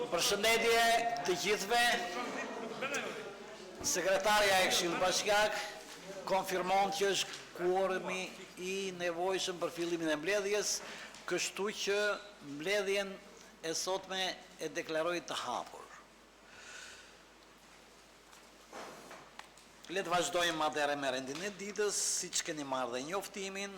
Përshëndetje të gjithëve. Sekretarja e Këshillit Bashkiak konfirmon që është kuorumi i nevojshëm për fillimin e mbledhjes, kështu që mbledhjen e sotme e deklaroj të hapur. Le të vazhdojmë atëherë me rendin e ditës, siç keni marrë dhe njoftimin.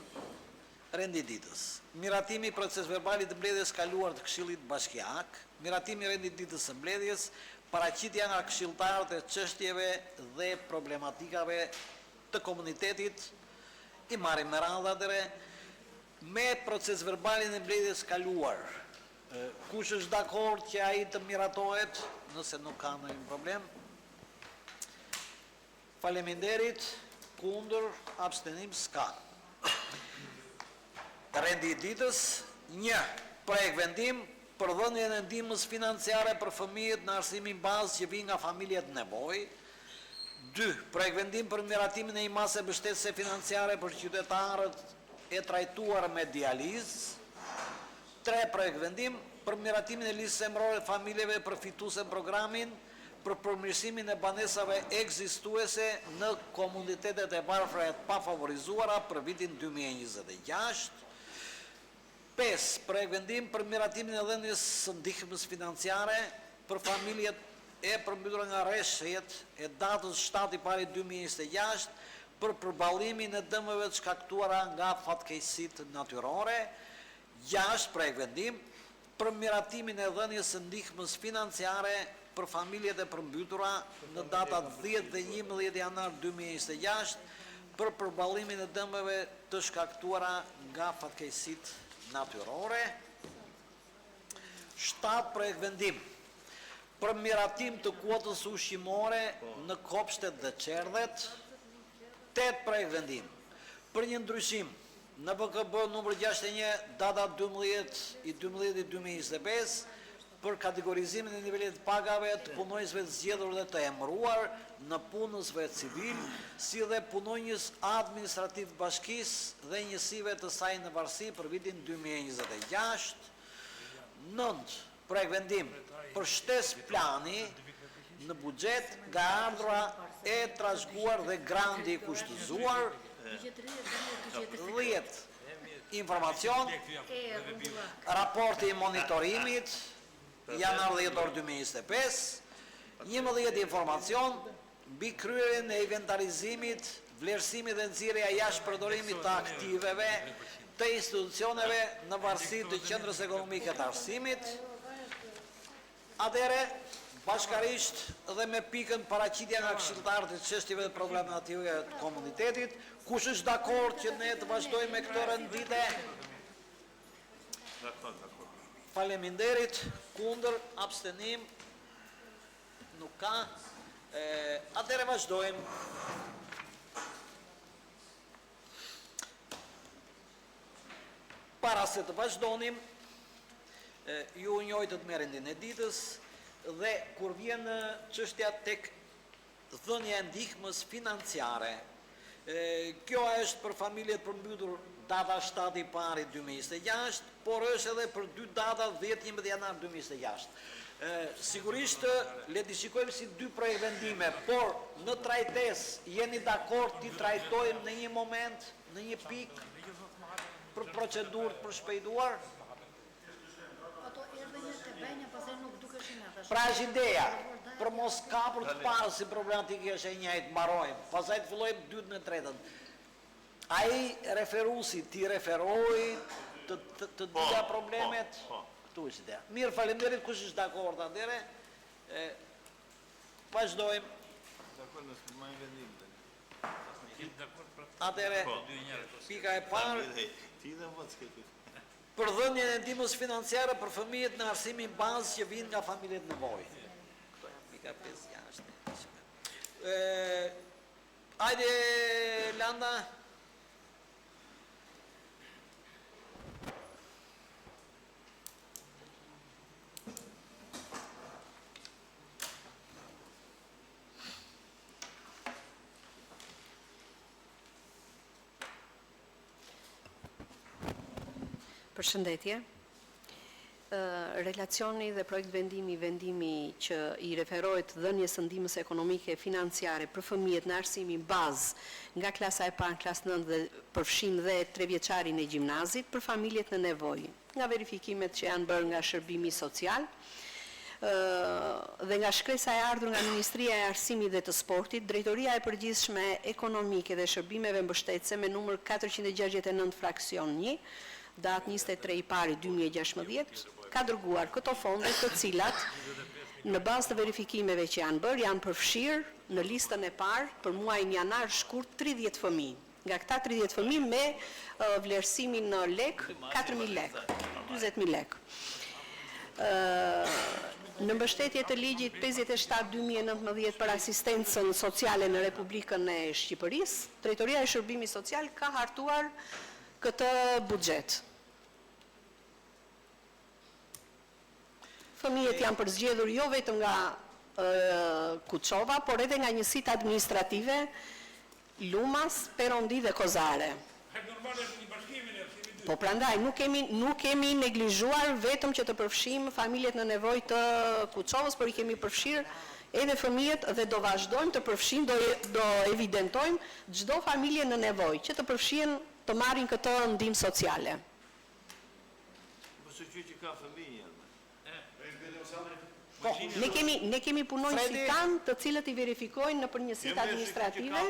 Rendi ditës. Miratimi i proces verbalit të mbledhjes kaluar të Këshillit Bashkiak, miratimi i rendit ditës së mbledhjes, paraqitja nga këshilltarët e çështjeve dhe problematikave të komunitetit, i marrim me radhë atëre me proces verbalin e mbledhjes kaluar. Kush është dakord që ai të miratohet, nëse nuk ka ndonjë problem? Faleminderit, kundër, abstenim s'ka. Rendi i ditës, 1. Projekt vendim për dhënien e ndihmës financiare për fëmijët në arsimin bazë që vijnë nga familjet në nevojë. 2. Projekt vendim për miratimin e një mase mbështetëse financiare për qytetarët e trajtuar me dializë. 3. Projekt vendim për miratimin e listës emërore të familjeve përfituese në programin për përmirësimin e banesave ekzistuese në komunitetet e varfra e pafavorizuara për vitin 2026. 5. Projekt vendim për miratimin e dhënies së ndihmës financiare për familjet e përmbytura nga rreshtet e datës 7/1/2026 për përballimin e dëmeve të shkaktuara nga fatkeqësitë natyrore. 6. Projekt vendim për miratimin e dhënies së ndihmës financiare për familjet e përmbytura në datat 10 dhe 11 janar 2026 për përballimin e dëmeve të shkaktuara nga fatkeqësitë natyrore. 7. Projekt vendim për miratim të kuotës ushqimore në kopshtet dhe qerdhet. 8. Projekt vendim për një ndryshim në VKB numër 61 data 12/12/2025 për kategorizimin e nivelit të pagave të punonjësve të zgjedhur dhe të emëruar në punësve civil, si dhe punonjës administrativ të bashkisë dhe njësive të saj në varësi për vitin 2026. 9. Projekt vendim për shtesë plani në buxhet nga ardhra e trashëguar dhe granti i kushtëzuar. 10. Informacion raporti i monitorimit janar 10/2025. 11. Informacion mbi kryerjen e inventarizimit, vlerësimit dhe nxjerrja jashtë përdorimit të aktiveve të institucioneve në varësi të qendrës ekonomike të arsimit. Atëherë, bashkarisht dhe me pikën paraqitja nga këshilltarët e çështjeve dhe problematikave të komunitetit, kush është dakord që ne të vazhdojmë me këtë rendite? Faleminderit, kundër, abstenim, nuk ka. Atëherë vazhdojmë. Para se të vazhdonim, ju njohitët me rendin e ditës, dhe kur vjen çështja tek dhënia e ndihmës financiare, kjo është për familjet përmbytur data 7/1/2026, por është edhe për 2 data 10-11 janar 2026. Sigurisht le të shikojmë si 2 projekt vendime, por në trajtesë jeni dakord ti trajtojmë në një moment, në një pikë për procedurë të përshpejtuar? Pra është ideja, për mos kapur të parë si problematikë është e njëjtë, mbarojmë, pastaj të fillojmë 2 në 3. Ai referuesi ti referoi të dyja problemet. Këtu është ideja. Mirë, faleminderit, kush është dakord atëre? Vazhdojmë. Dakord, nëse më vendim. Atëre, pika e parë. Ti dhe vot sketi. Për dhënien e ndihmës financiare për fëmijët në arsimin bazë që vijnë nga familjet në nevojë. Këto janë pika 5-6. Hajde Landa. Përshëndetje. relacioni dhe projekt vendimi që i referohet dhënies së ndihmës ekonomike e financiare për fëmijët në arsimin bazë nga klasa e parë në klasë 9 dhe përfshin dhe 3 vjeçarin e gjimnazit për familjet në nevojë. Nga verifikimet që janë bërë nga shërbimi social dhe nga shkresa e ardhur nga Ministria e Arsimit dhe të Sportit, Drejtoria e Përgjithshme Ekonomike dhe Shërbimeve Mbështetëse me numër 469 fraksion 1, datë 23 i pari 2016, ka dërguar këto fonde të cilat në bazë të verifikimeve që janë bërë, janë përfshirë në listën e parë për muajin janar shkurt 30 fëmijë. Nga këta 30 fëmijë me vlerësimin në lek 4.000 lek, 40.000 lek. Në mbështetje të ligjit 57/2019 për asistencën sociale në Republikën e Shqipërisë, Drejtoria e Shërbimit Social ka hartuar këtë buxhet. Fëmijët janë përzgjedhur jo vetëm nga Kuçova, por edhe nga njësitë administrative Lumas, Perondi dhe Kozare. Po prandaj nuk kemi neglizhuar vetëm që të përfshijmë familjet në nevojë të Kuçovës, por i kemi përfshirë edhe fëmijët dhe do vazhdojmë të përfshijmë, do evidentojmë çdo familje në nevojë që të përfshihen të marrin këtë ndihmë sociale. Ne kemi punonjësit të cilët i verifikojnë në për njësitë administrative.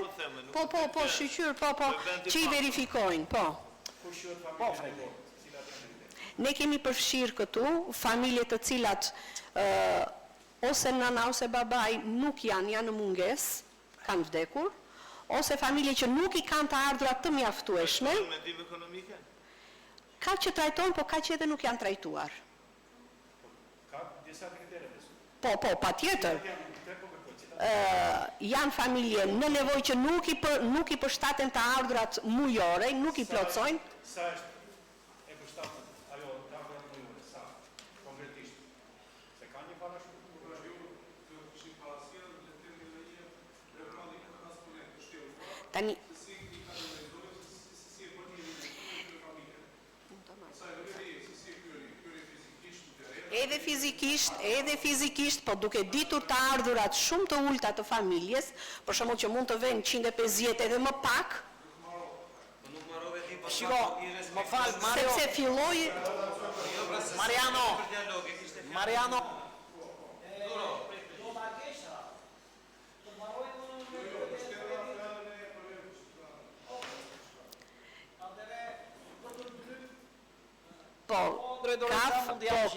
Po, shqyr, që i verifikojnë, po. Ne kemi përfshirë këtu familje të cilat ose nëna ose babai nuk janë në mungesë, kanë vdekur, ose familje që nuk i kanë të ardhurat të mjaftueshme. Ka që trajtojnë, po ka që edhe nuk janë trajtuar. Po, patjetër. Janë familje në nevojë që nuk i përshtaten të ardhurat mujore, nuk i plotsojnë. Sa është e përshtatën ajo të ardhurat mujore, sa konkretisht? Se ka një Tani edhe fizikisht, po duke ditur të ardhurat shumë të ulta të familjes, për shembull që mund të vënë 150 edhe më pak. Shiko, më fal, Mario. Sepse filloi Mariano.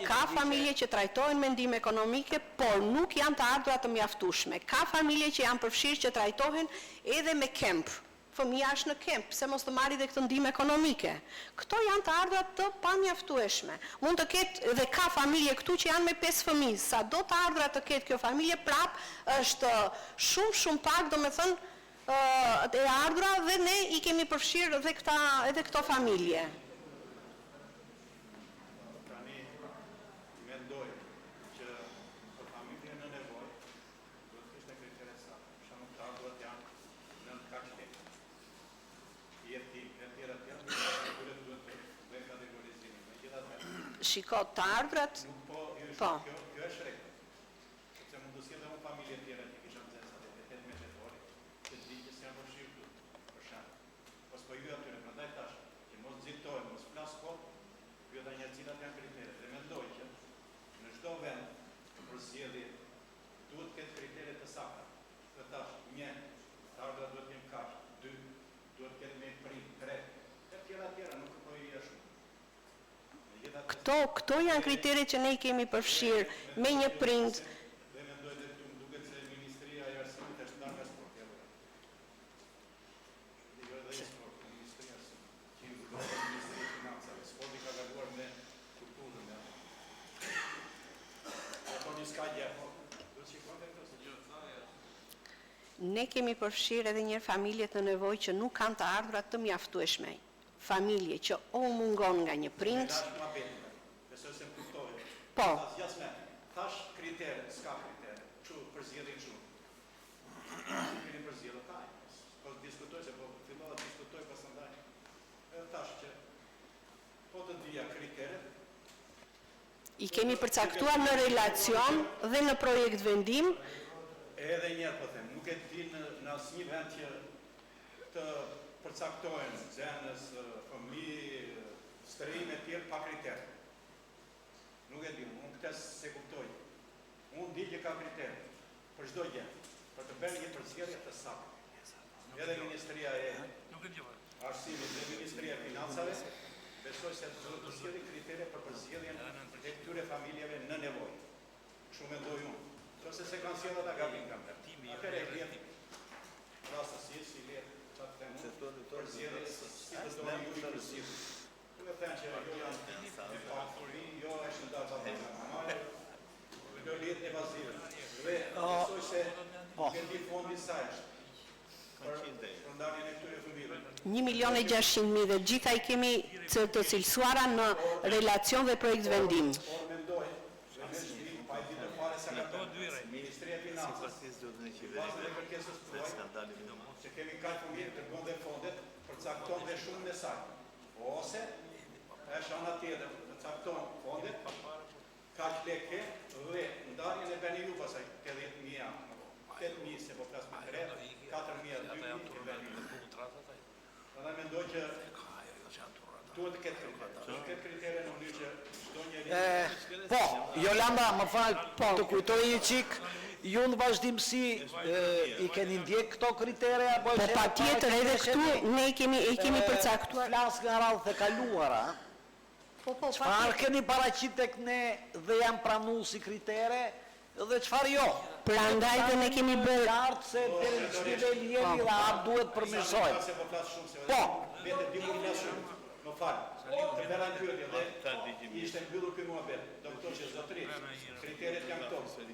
Ka familje që trajtojnë me ndihmë ekonomike, por nuk janë të ardhurat të mjaftueshme. Ka familje që janë përfshirë që trajtohen edhe me kemp. Fëmija është në kemp, pse mos të marri dhe këtë ndihmë ekonomike. Këto janë të ardhurat të pamjaftueshme. Mund të ketë dhe ka familje këtu që janë me 5 fëmijë. Sa do të ardhurat të ketë kjo familje, prap është shumë pak, domethënë e ardhura dhe ne i kemi përfshirë edhe këto familje. Shiko, të ardhurat? Po. Kjo është rregull. Sepse mund të sjellë edhe familje tjera që kishin nxehtësa të 18 vjeçori, që diqës janë përfshirë këtu, për shemb. Pas po ju atyre, prandaj tash, që mos nxitojmë, mos flas kot, pyeta një cilat janë kriteret. Dhe mendoj që në çdo vend për zgjedhje duhet të ketë kritere të sakta. Dhe tash, 1, të ardhurat duhet të jenë kaq, 2, duhet të ketë me prim, 3. Të tjera nuk po i është. Këto janë kriteret që ne i kemi përfshirë me një prind. Dhe mendoj dhe këtu më duket se Ministria e Arsimit është ndarë nga sporti. Dhe jo edhe sport, Ministria e Arsimit, që i duket se Ministria e Financave. Sporti ka galuar me kulturën. Ato një s'ka gjë. Ne kemi përfshirë edhe një familjet në nevojë që nuk kanë të ardhurat të mjaftueshme. Familje që o mungon nga një prind. Po. Thash kritere, s'ka kritere. Çu përzgjedhin çu. Keni përzgjedhur kaj. Po diskutoj se po fillova të diskutoj pasandaj. Thash që po të dija kriteret. I kemi përcaktuar në relacion dhe në projekt vendim. Edhe njerë po them, nuk e di në asnjë vend që të përcaktojnë zënës, fëmijë, stërime e tjerë pa kriter. Nuk e di, unë këtë se kuptoj. Unë di që ka kriter për çdo gjë, për të bërë një përzgjedhje të saktë. Edhe Ministria e Arsimit dhe Ministria e Financave besoj se do të sjellin kritere për përzgjedhjen e këtyre familjeve në nevojë. Kështu mendoj unë. Nëse se kanë sjellë ata gabim kanë bërë. Atëherë e vjen rastësisht si le ta them përzgjedhje si të doni ju përzgjedhje. Do të thënë që jo janë e faktori, jo është ndata e normale. Do lihet evazive. Dhe besoj se vendi fondi sa është. Për ndarjen e këtyre fëmijëve. 1.600.000 dhe gjitha I kemi të cilësuara në relacion dhe projekt vendim. Por mendoj, pa e ditë fare sa ka bërë Ministria e Financës, bazën e kërkesës tuaj, që kemi kaq fëmijë të bënde fondet, përcakton dhe shumën e saj. Ose, është ana tjetër, përcakton fondet, kaq lekë dhe ndarjen e bëni ju pasaj 80.000 janë. 8.000 se po flas me 3, 4.000 2.000 e bëni ju. Dhe mendoj që duhet të ketë kritere në mënyrë që çdo njeri. Po, Jolanda, më fal, të kujtoj një çik, ju në vazhdimsi I keni ndjek këto kritere apo Po patjetër edhe këtu ne I kemi përcaktuar. Flas nga radhët e kaluara. Çfarë keni paraqit tek ne dhe janë pranuar si kritere dhe çfarë jo? Prandaj dhe ne kemi bërë qartë se deri në çfarë niveli jemi dhe atë duhet përmirësojmë. Po. Vetë di më shumë. Më fal. Të bëra pyetje dhe ishte mbyllur ky muhabet. Do të thotë që zotërit, kriteret janë këto. 1,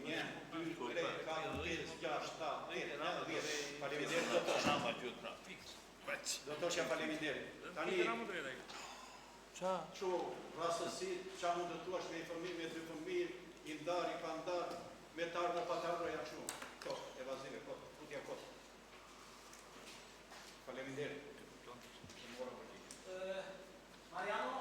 2, 3, 4, 5, 6, 7, 8, 9, 10. Faleminderit do të thosh. Do të thosh faleminderit. Tani Ço rastësi, çfarë mund të thuash me një fëmijë, me dy fëmijë, I ndar, I pa ndar, me të ardhur pa të ardhur janë shumë. Kot, evazive, kot, futja kot. Faleminderit. Mariano?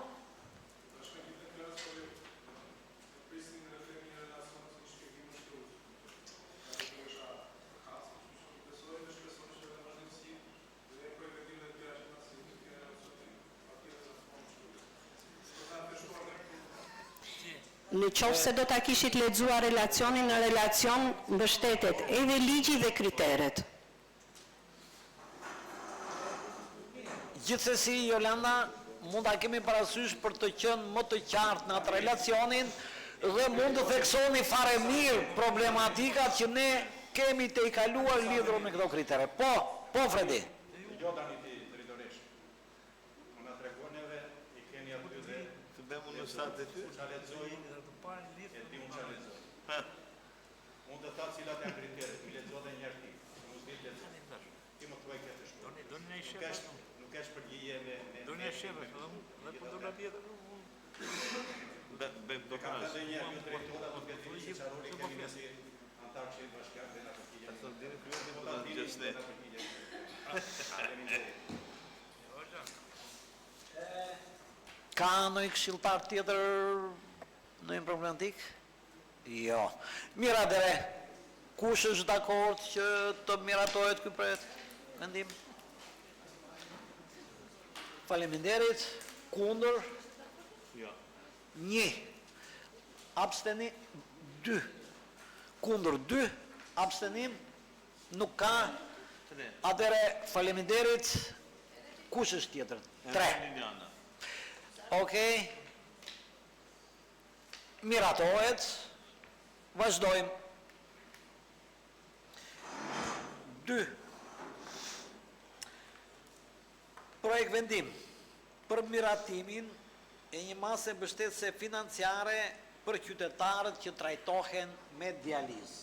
Në qoftë se do ta kishit lexuar relacionin, në relacion mbështetet edhe ligji dhe kriteret. Gjithsesi, Jolanda, mund ta kemi parasysh për të qenë më të qartë në atë relacionin dhe mund të theksoni fare mirë problematikat që ne kemi të I kaluar lidhur me këto kritere. Po, Fredi. Jo tani ti drejtoresh. Unë na tregon edhe I keni aty dhe Të bëjmë në shtatë e ty? çfarë lexoj, e di unë çfarë lexoj. Unë të ta cilat janë kriteret, mi lexo edhe një herë ti. Mos di të lexoj. Ti më thuaj këtë shkruaj. Nuk është përgjigje me Doni e sheve, dhe po do na tjetër. Do ka edhe një herë drejtora do të di se çfarë roli kemi ne si antar që bashkiak dhe na përgjigje. Ato dini kryet do ta gjeste. Ka ndonjë këshilltar tjetër ndonjë problematik? Jo. Mira dere, kush është dakord që të miratohet ky projekt? Mendim? Faleminderit. Kundër? Jo. 1. Abstenim 2. Kundër 2. Abstenim nuk ka. Atëre faleminderit. Kush është tjetër? 3. Okej. Miratohet. Vazhdojmë. 2. Projekt vendim për miratimin e një mase mbështetëse financiare për qytetarët që trajtohen me dializë.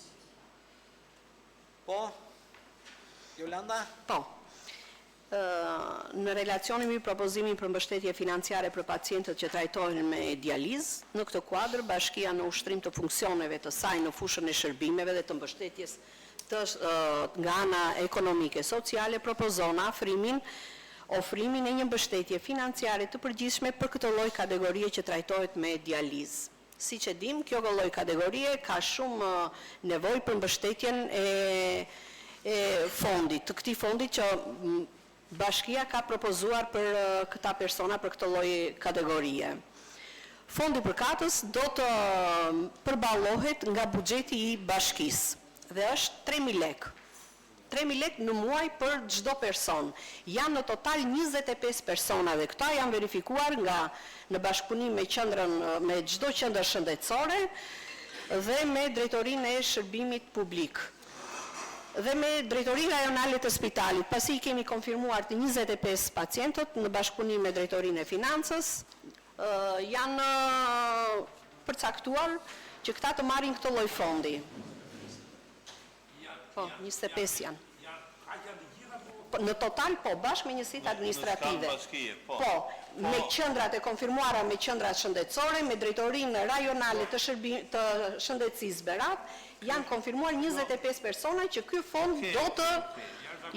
Po? Jolanda? Po. Në relacionin me propozimin për mbështetje financiare për pacientët që trajtohen me dializë, në këtë kuadër bashkia në ushtrim të funksioneve të saj në fushën e shërbimeve dhe të mbështetjes nga ana ekonomike sociale propozon ofrimin e një mbështetje financiare të përgjithshme për këtë lloj kategorie që trajtohet me dializë. Siç e dim, kjo lloj kategorie ka shumë nevojë për mbështetjen e fondit, të këtij fondi që bashkia ka propozuar për këta persona, për këtë lloj kategorie. Fondi përkatës do të përballohet nga buxheti i bashkisë dhe është 3.000 lekë. 3.000 lekë në muaj për çdo person. Janë në total 25 persona dhe këta janë verifikuar në bashkëpunim me me çdo qendër shëndetësore dhe me drejtorinë e shërbimit publik dhe me drejtorinë rajonale të spitalit. Pasi i kemi konfirmuar të 25 pacientët në bashkëpunim me drejtorinë e financës, janë përcaktuar që këta të marrin këtë lloj fondi. Po, 25 janë. Në total, po, bashkë me njësitë administrative. Po, me qendrat e konfirmuara me qendrat shëndetësore, me drejtorinë rajonale të shëndetësisë Berat, janë konfirmuar 25 persona që ky fond do të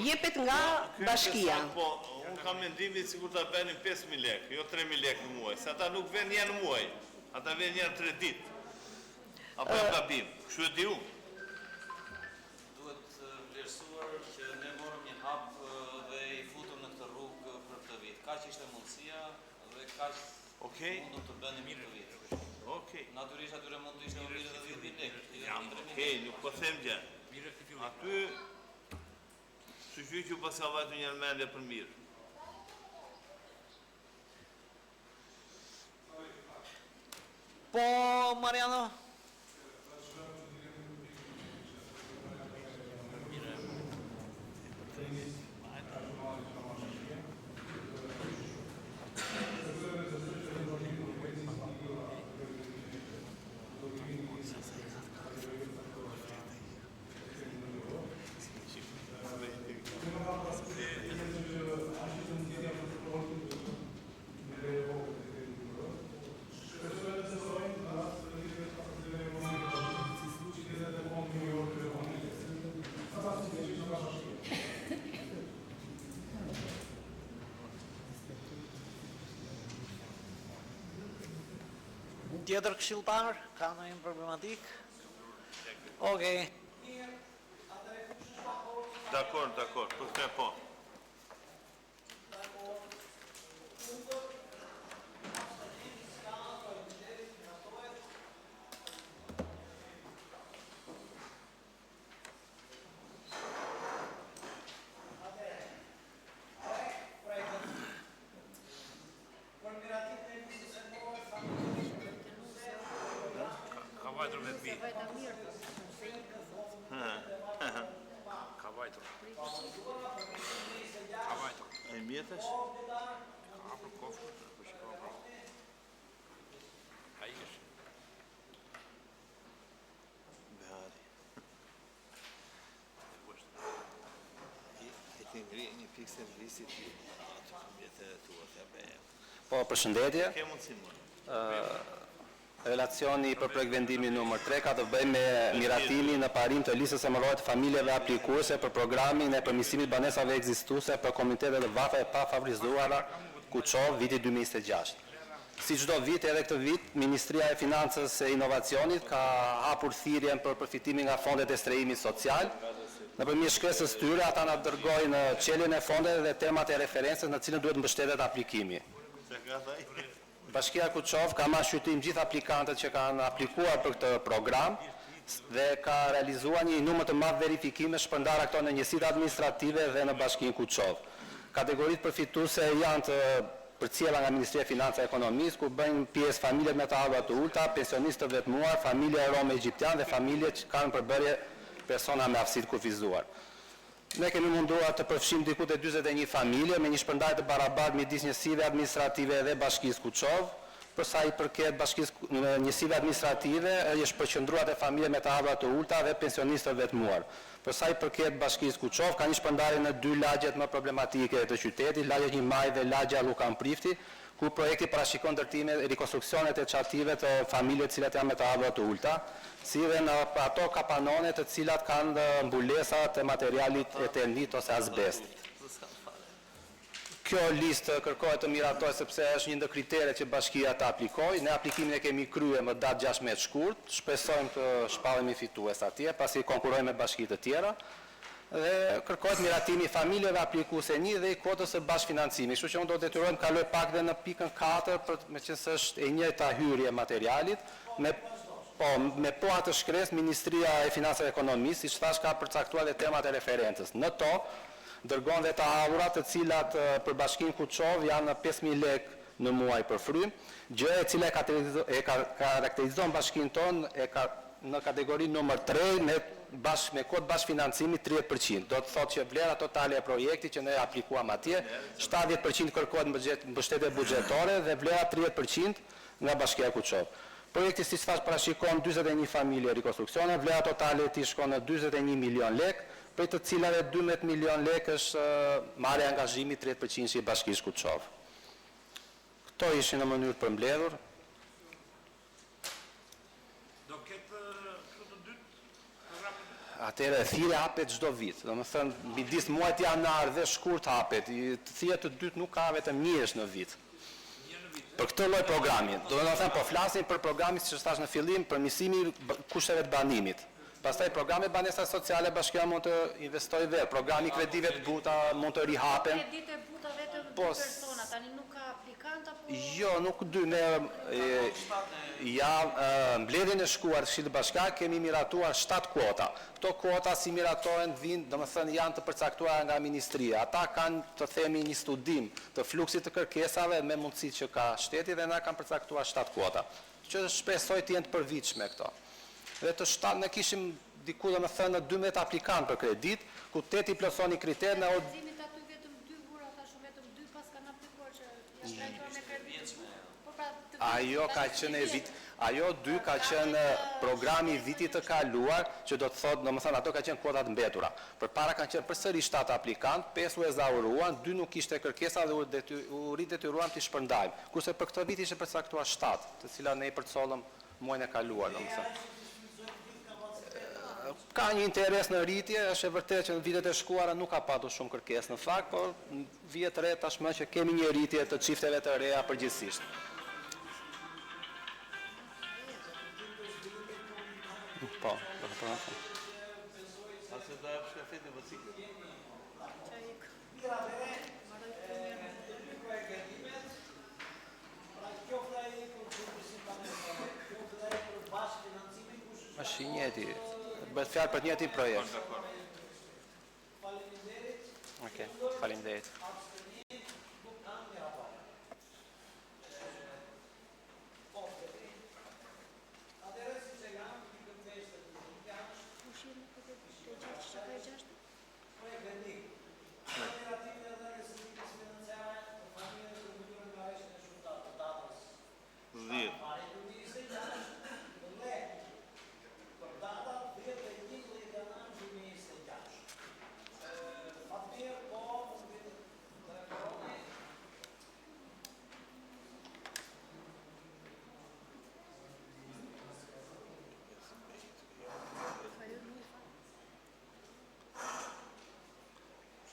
jepet nga bashkia. Po, unë kam mendimin sikur ta bënin 5.000 lekë, jo 3.000 lekë në muaj, se ata nuk vjen janë në muaj, ata vjen janë 3 ditë. Apo e gabim, kështu e di unë. Kaq ishte mundësia dhe kaq mundën të bëni mirë të vitë. Natyrisht atyre mund të ishte më mirë dhe 10.000 lekë. Okej, nuk po them gjë. Aty sugjeroj që pas ka vajtë një mendje për mirë. Po, Mariano? Tjetër këshilltar, ka ndonjë problematik? Okej. Dakor, për këtë po. E mjetës? Ka për kofër, për shiko pra. A i është. Behari. E të ngri një pikë servisit të përmjetët e tua të bëhem. Po, përshëndetje. Ke mundësin më? Relacioni për projektvendimin numër 3 ka të bëjë me miratimin në parim të listës emërore të familjeve aplikuese për programin e përmirësimit banesave ekzistuese për komitetet e vafa e pa favorizuara Kuçov viti 2026. Si çdo vit, edhe këtë vit, Ministria e Financës e Inovacionit ka hapur thirrjen për përfitimin nga fondet e strehimit social. Nëpërmjet shkresës tyre, ata na dërgojnë çeljen e fondeve dhe temat e referencës në cilën duhet mbështetet aplikimi. Bashkia Kuçov ka marrë shqyrtim gjithë aplikantët që kanë aplikuar për këtë program dhe ka realizuar një numër të madh verifikime shpërndara këto në njësitë administrative dhe në Bashkinë Kuçov. Kategoritë përfituese janë të përcjella nga Ministria e Financave dhe Ekonomisë, ku bëjnë pjesë familjet me të ardhurat të ulta, pensionistë të vetmuar, familje romë egjiptian dhe familje që kanë përbërje persona me aftësi të kufizuar. Ne kemi munduar të përfshim diku te 41 familje me një shpërndarje të barabartë midis njësive administrative dhe Bashkisë Kuçov. Për sa i përket njësive administrative, është përqendruar te familje me të ardhurat të ulta dhe pensionistë të vetmuar. Për sa i përket Bashkisë Kuçov, ka një shpërndarje në 2 lagjet më problematike të qytetit, lagja 1 Maj dhe lagja Lukan Prifti, ku projekti parashikon ndërtime e rikonstruksionet e çartive të familjeve të cilat janë me të ardhurat të ulta, si dhe në ato kapanone të cilat kanë mbulesa të materialit eternit ose azbest. Kjo listë kërkohet të miratoj sepse është një ndër kriteret që bashkia të aplikojë. Ne aplikimin e kemi kryer më datë 16 shkurt, shpresojmë të shpallemi fitues atje, pasi konkurrojmë me bashkitë të tjera. Dhe kërkohet miratimi i familjeve aplikuese 1 dhe i kuotës së bashkëfinancimit. Kështu që unë do të detyrojmë të kaloj pak dhe në pikën 4 meqense është e njëjta hyrje e materialit me po atë shkresë Ministria e Financave dhe Ekonomisë, siç thash, ka përcaktuar dhe temat e referencës. Në to dërgon dhe të haurat të cilat për bashkinë Kuçov janë 5.000 lek në muaj për frym, gjë e cila e karakterizon bashkinë tonë në kategorinë numër 3 me kod bashkëfinancimi 30%. Do të thotë që vlera totale e projektit që ne aplikuam atje, 70% kërkohet në mbështetje buxhetore dhe vlera 30% nga Bashkia Kuçov. Projekti, si thash, parashikon 41 familje rikonstruksione, vlera totale e tij shkon në 41 milion lek, për të cilave 12 milion lek është marrja e angazhimit 30% i Bashkisë Kuçov. Këto ishin në mënyrë përmbledhur. Atëherë thirrja hapet çdo vit. Domethënë midis muajit janar dhe shkurt hapet. Thirrja të dytë nuk ka vetëm një herë në vit. Për këtë lloj programi. Domethënë po flasim për programin siç thash në fillim, përmirësimi kushteve të banimit. Pastaj programi banesa sociale bashkia mund të investojë vetë, programi kredive të buta mund të rihapen. Kreditë e buta vetëm dy persona, tani nuk ka aplikant apo? Jo, nuk dy, ne mbledhjen e shkuar të Këshillit Bashkiak kemi miratuar 7 kuota. Këto kuota si miratohen vinë, domethënë janë të përcaktuara nga ministria. Ata kanë, të themi, një studim të fluksit të kërkesave me mundësitë që ka shteti dhe na kanë përcaktuar 7 kuota. Që shpresoj të jenë të përvitshme këto. Dhe të 7 ne kishim diku domethënë 12 aplikantë për kredit, ku 8 i plotësoni kriteret në Zimit aty vetëm 2 vura, thashë vetëm 2 pas kanë aplikuar që janë shtrajtuar me kredit. Po pra ajo ka qenë ajo 2 ka qenë programi i vitit të kaluar, që do të thotë, domethënë ato ka qenë kuota të mbetura. Përpara kanë qenë përsëri 7 aplikantë, 5 u ezauruan, 2 nuk kishte kërkesa dhe u ridetyruam të shpërndajmë. Kurse për këtë vit ishte përcaktuar 7, të cilat ne i përcollëm muajin e kaluar, domethënë. Ka një interes në rritje, është e vërtetë që në vitet e shkuara nuk ka patur shumë kërkesë në fakt, por në vjet të re tashmë që kemi një rritje të çifteve të reja përgjithsisht. Po, po. Asë da shkafet e vëcikë. Është i njëjti. Bëhet fjalë për njëti projekt. Okej, faleminderit.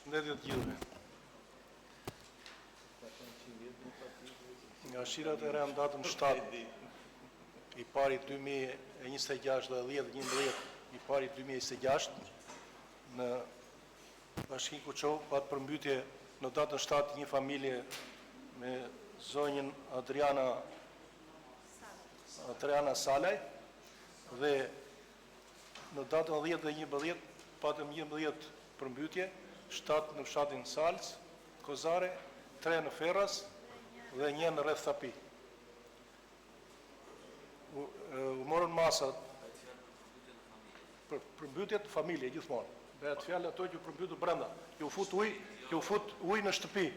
Shëndetje të gjithëve. Nga shirat e rem datën 7 i pari 2026 dhe 10-11 i pari 2026 në Bashkinë Kuçov pat përmbytje në datën 7 një familje me zonjën Adriana Salaj dhe në datën 10 dhe 11 patëm 11 përmbytje, 7 në fshatin Salc, Kozare, 3 në Ferras dhe 1 në rreth Thapi. U morën masat për përmbytjet të familje gjithmonë. Bëhet fjalë ato që përmbytur brenda. Ju fut ujë në shtëpi.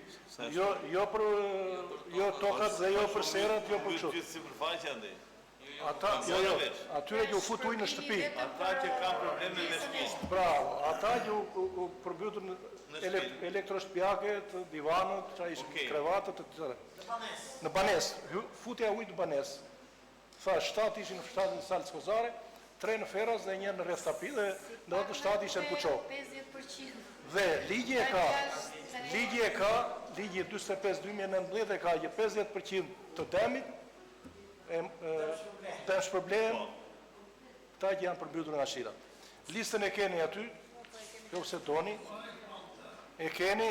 Jo tokat dhe jo për serat, jo për kështu. Sipërfaqja ndej. Atyre që u fut ujë në shtëpi. Ata që kanë probleme me shtëpi. Bravo, ata që u përmbytur elektroshtëpiaket, divanët, krevatët, etc. Në banesë, futja ujë në banesë. Tha 7 ishin në fshatin Salc Kozare, 3 në Ferras dhe 1 në rreth Thapi dhe në ato 7 ishin në Kuçov. 50%. Dhe ligji e ka ligji 45/2019 e ka që 50% të demit dëm shpërblejen këta që janë përmbytur nga shirat. Listën e keni aty, jo pse doni, e keni,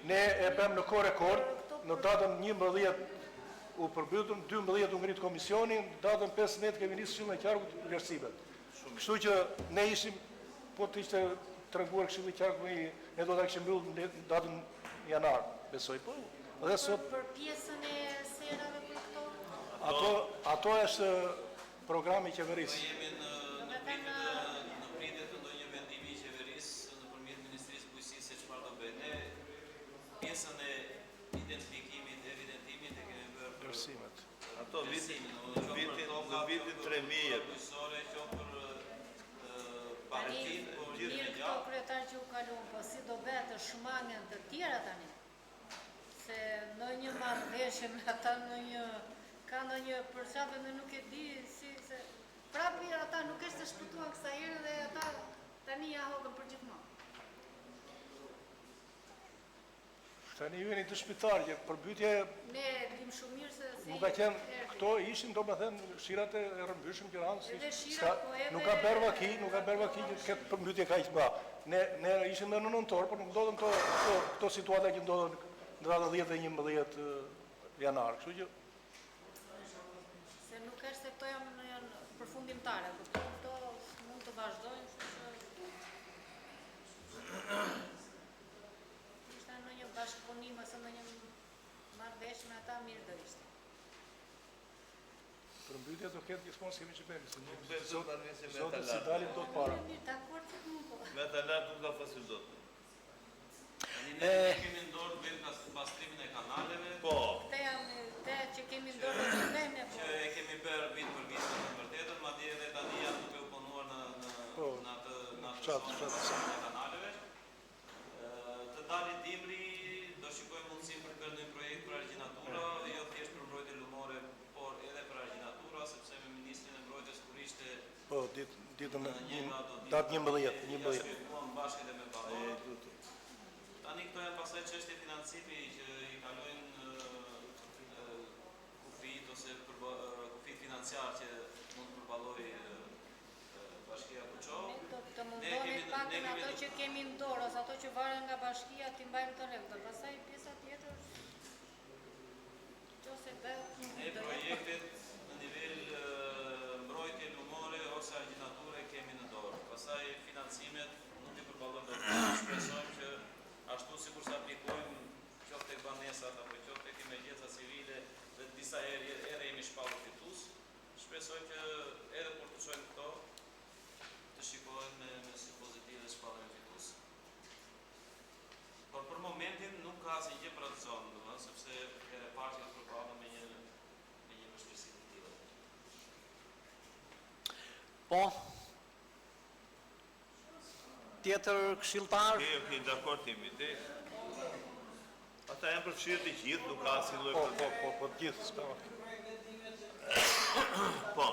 ne e bëm në kohë rekord, në datën 11 u përmbytur, 12 u ngrit komisioni, në datën 15 kemi nisë Këshillin e Qarkut vlerësimet. Kështu që ne ishim, po të ishte treguar Këshilli i Qarkut, ne do ta kishim mbyllur në datën janar, besoj. Po, dhe sot Për pjesën e serave për këto? ato është programi i qeverisë. Jemi në pritje të ndonjë vendimi i qeverisë nëpërmjet Ministrisë Bujqësisë se çfarë do bëjë. Ne pjesën e identifikimit, evidentimit e kemi bërë për Vlerësimet. Ato në vitin 3000. bujqësore, qoftë për partin, por Mirë këto kryetar që u kalon, po si do bëhet të shmangen të tjera tani? Se ndonjë marrëveshje me ata ka ndonjë përçapje me nuk e di si se prapi ata nuk është të shpëtuan kësa herë dhe ata tani ja hodhën për gjithmonë. Tani ju jeni dëshmitar që përmbytje Ne dim shumë mirë se nuk ka qenë, këto ishin domethënë shirat e rrëmbyeshëm Tiranës. Edhe shirat, po edhe- Nuk ka bërë vaki që të ketë përmbytje kaq të madhe. Ne ishim në nëntor, por nuk ndodhen këto situata që ndodhen në datën 10 dhe 11 janar. Kështu që Se nuk është se këto janë përfundimtare, këto mund të vazhdojnë, ishte në një bashkëpunim ose në një marrëveshje me ata mirë do ishte. përmbytja do ketë gjithmonë s'kemi që bëjmë. Zotë Zotë si dalim do të para. Mirë, dakord që mund po. Me ata lartë nuk ka fasil dot. ne kemi ndorë bëjmë pastrimin e kanaleve, Po, Këte janë te që kemi ndorë që bëjmë ne po. që e kemi bërë vit për vit në të vërtetën, madje edhe tani janë duke u punuar në atë pastrimin e kanaleve. Të dalit dimri do shikojmë mundësim për kërë një projekt për argjinatura, jo thjesht për mbrojtje lumore, por edhe për argjinatura, sepse me Ministrin e Mbrojtjes kur ishte Po, ditën datë 11. Ja shpjeguam bashkë edhe me Ballor. Tani këto janë pasaj çështje financimi që i kalojnë kufit ose kufit financiar që mund të përballojë Bashkia Kuçov. Ne të mundoni paktën ato që kemi në dorë, ose ato që varen nga bashkia, ti mbajmë të lekë. Pastaj pjesa tjetër, qose bëhet Ne projektet në nivel mbrojtje lumore ose argjinature kemi në dorë. Pastaj financimet nuk i përballojnë dot. Shpresojmë që ashtu sikur sa aplikojmë qoftë tek banesat apo qoftë tek emergjenca civile dhe disa herë edhe jemi shpallur fitus. Shpresojmë që edhe kur të çojmë këto të shikohen me sy pozitiv dhe shpallën fitus. Por për momentin nuk ka asnjë gjë për atë zonë, domethënë sepse e parë që përballon me një vështirësi të tillë. Po. Tjetër këshilltar? okej, dakord timi. Ata janë përfshirë të gjithë, nuk ka asnjë lloj Po, të gjithë, s'ka. Po.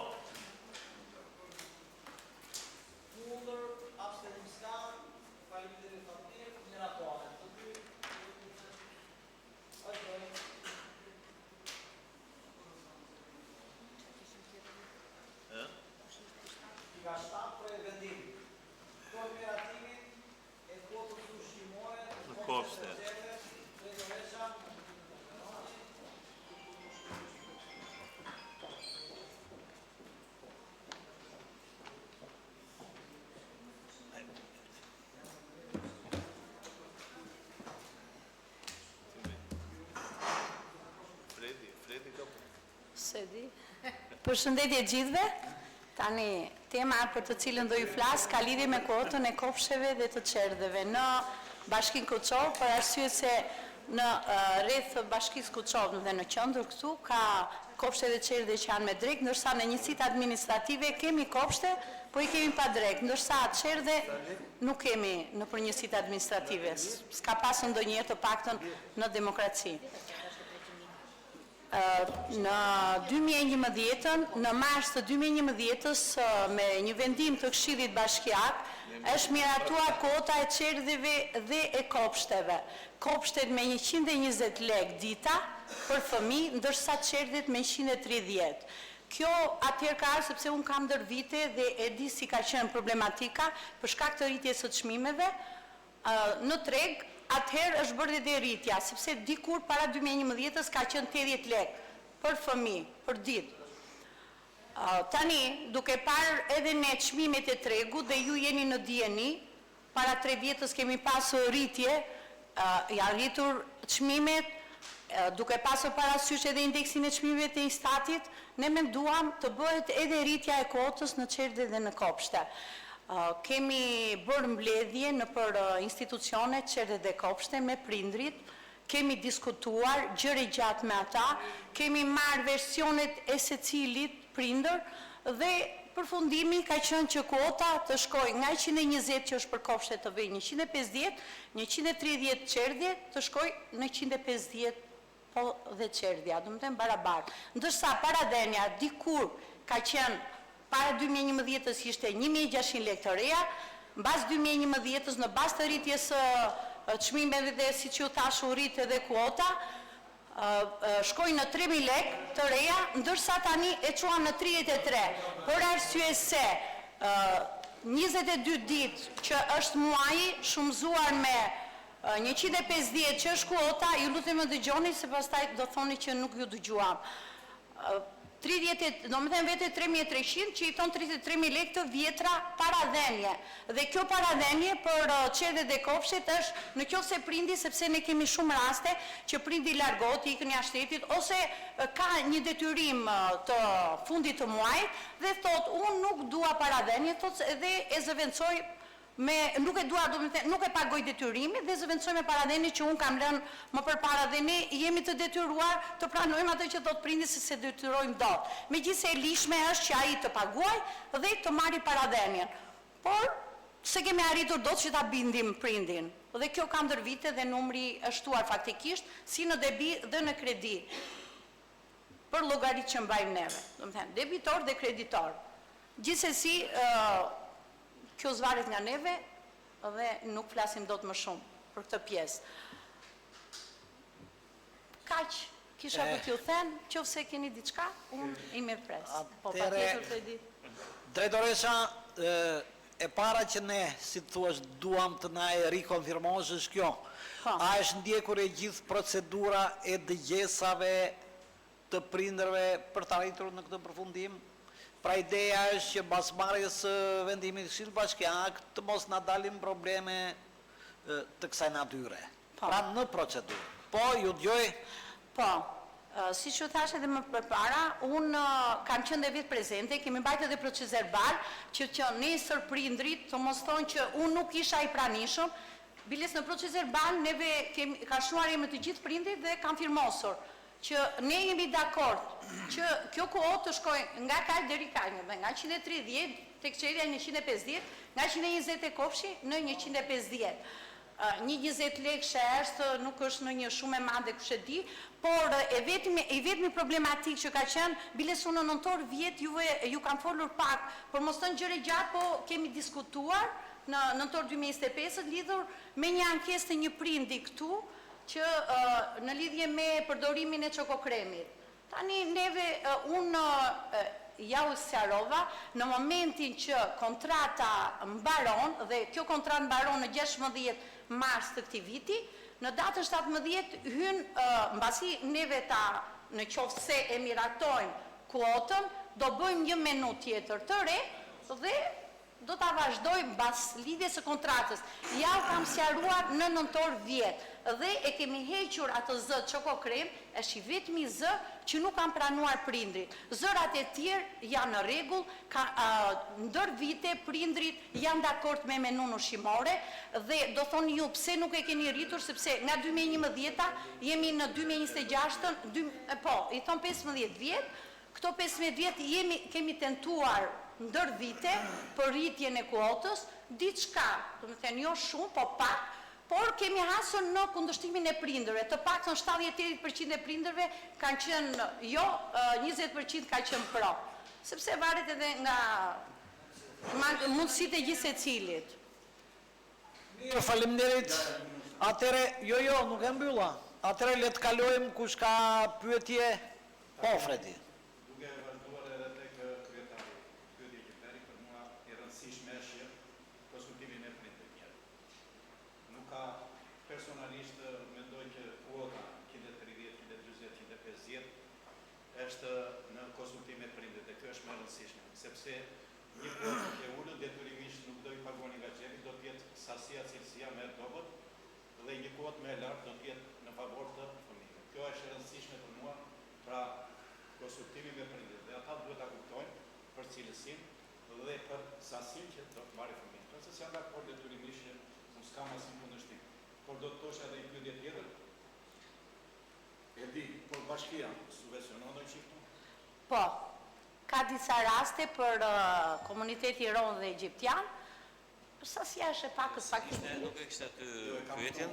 Kundër, abstenim s'ka, faleminderit e fatir, miratuale. Ka 7 për e vendimit. Këto miratimin e kotës ushqimore Në kopshte. Fredi ka Se di. Përshëndetje gjithve. Tani, tema për të cilën do ju flas ka lidhje me kotën e kopsheve dhe të qerdheve në Bashkinë Kuçov, për arsye se në rreth Bashkisë Kuçov dhe në qendër këtu ka kopshte dhe qerdhe që janë me drek, ndërsa në njësitë administrative kemi kopshte, po i kemi pa drek, ndërsa qerdhe nuk kemi në për njësitë administrative. S'ka pasur ndonjëherë të paktën në demokraci. Në 2011, në mars të 2011-ës, me një vendim të Këshillit Bashkiak, është miratuar kota e çerdheve dhe e kopshteve. Kopshtet me 120 lek dita për fëmijë, ndërsa çerdhet me 130. Kjo atëherë ka ardhur sepse unë kam ndër vite dhe e di si ka qenë problematika për shkak të rritjes së çmimeve në treg. Atëherë është bërë dhe rritja, sepse dikur para 2011-ës ka qenë 80 lek për fëmijë, për ditë. Tani, duke parë edhe ne çmimet e tregut dhe ju jeni në dijeni, para 3 vjetës kemi pasur rritje, janë rritur çmimet, duke pasur parasysh edhe indeksin e çmimeve të Instatit, ne menduam të bëhet edhe rritja e kotës në çerdhe dhe në kopshte. Kemi bërë mbledhje në për institucionet, çerdhe dhe kopshte me prindrit, kemi diskutuar gjëre gjatë me ata, kemi marrë versionet e secilit prindër dhe përfundimi ka qenë që kuota të shkojë nga 120 që është për kopshte të vijë 150, 130 çerdhje të shkojë në 150 po dhe çerdhja, do të thënë barabartë. Ndërsa paradhenja dikur ka qenë para 2011-ës ishte 1600 lekë të reja, mbas 2011-ës në bazë të rritjes së çmimeve dhe siç ju thash u rrit edhe kuota, shkoi në 3000 lekë të reja, ndërsa tani e çuam në 33, për arsye se 22 ditë që është muaji shumëzuar me 150 që është kuota, ju lutem më dëgjoni se pastaj do thoni që nuk ju dëgjuam. 30, do më thënë vete 3300 që i thonë 33.000 lekë të vjetra paradhenje. Dhe kjo paradhenje për çerdhet dhe kopshtet është në qoftë se prindi, sepse ne kemi shumë raste që prindi largohet, ikën jashtë shtetit, ose ka një detyrim të fundit të muajit dhe thot unë nuk dua paradhenje, thot edhe e zëvendësoj nuk e dua, nuk e pagoj detyrimin dhe zëvendësoj me paradhenje që unë kam lënë më përpara dhe ne jemi të detyruar të pranojmë atë që thot prindi se detyrojmë dot. Megjithëse e lishme është që ai të paguaj dhe të marri paradhenjen. Por se kemi arritur dot që ta bindim prindin. Dhe kjo ka ndër vite dhe numri është shtuar faktikisht si në debi dhe në kredi. Për llogaritë që mbajmë neve, do të thënë debitor dhe kreditor. Gjithsesi kjo zvaret nga neve dhe nuk flasim dot më shumë për këtë pjesë. Kaq kisha për t'ju thënë, qofse keni diçka, unë i mirë pres. Po patjetër të di. Drejtoresa, e para që ne, si të thuash, duam të na e rikonfirmosh është kjo. A është ndjekur e gjithë procedura e dëgjesave të prindërve për të arritur në këtë përfundim? Pra ideja është që pas marrjes së vendimit të Këshillit Bashkiak të mos na dalin probleme të kësaj natyre. Pra në procedurë. Po, ju dëgjoj? Po, si që thash edhe më përpara, unë kam qenë dhe vetë prezente, kemi mbajtur edhe proces verbal, që nesër prindrit të mos thonë që unë nuk isha i pranishëm, biles në proces verbal neve ka shtuar emër të gjithë prindrit dhe kam firmosur që ne jemi dakord që kjo kuotë të shkojë nga kaq deri kaq, nga 130 tek çerdhja 150, nga 120 e kopshi në 150. 20 lekë është nuk është në një shumë e madhe kush e di, por i vetmi problematik që ka qenë biles unë në nëntor vjet ju kam folur pak, por mos thënë gjëre gjatë, po kemi diskutuar në nëntor 2025 lidhur me një ankesë të një prindi këtu që në lidhje me përdorimin e çokokremit. Tani neve unë ja u sqarova në momentin që kontrata mbaron dhe kjo kontratë mbaron në 16 mars të këtij viti, në datën 17 hyn mbasi neve në qoftë se e miratojmë kuotën, do bëjmë një menu tjetër të re dhe do ta vazhdojmë mbas lidhjes së kontratës. Ja u kam sqaruar në nëntor vjet dhe e kemi hequr atë zë çokokrem, është i vetmi zë që nuk kam pranuar prindrit. Zërat e tjerë janë në rregull, ndër vite prindrit janë dakord me menun ushqimore dhe do thoni ju pse nuk e keni rritur, sepse nga 2011 jemi në 2026, po, i thon 15 vjet, këto 15 vjet kemi tentuar ndër vite për rritjen e kuotës, diçka, do të thënë jo shumë, po pak, por kemi hasur në kundërshtimin e prindërve. Të paktën 70-80% e prindërve kanë qenë jo, 20% ka qenë pro. Sepse varet edhe nga mundësitë e gjithë secilit. Mirë, faleminderit. Atëre, jo, nuk e mbylla. Atëre le të kalojmë kush ka pyetje. Po, Fredi. Duke vazhduar edhe tek kryetari, pyetje Gjeperi, për mua e rëndësishme është konsultimi me prindërit tjerë. Nuk ka personalisht mendoj që kuota 130, 140, 150 është në konsultim me prindërit, dhe kjo është më e rëndësishme, sepse një kuotë e ulët detyrimisht nuk do i pagoni nga xhepi, do të jetë sasia, cilësia me dobët, dhe një kuotë më e lartë do të jetë në favor të fëmijëve. Kjo është e rëndësishme për mua, pra konsultimi me prindërit, dhe ata duhet ta kuptojnë për cilësinë dhe për sasinë që do të marrë fëmijë. Nëse janë dakord detyrimisht që unë s'kam asnjë kundërshtim. Por do të thosh edhe një pyetje tjetër. E di, por bashkia subvencionon ndonjë çiftë? Po, ka disa raste për komuniteti rom dhe egjiptian, sasia është e pakës faktikisht. Nuk e kishte aty pyetjen.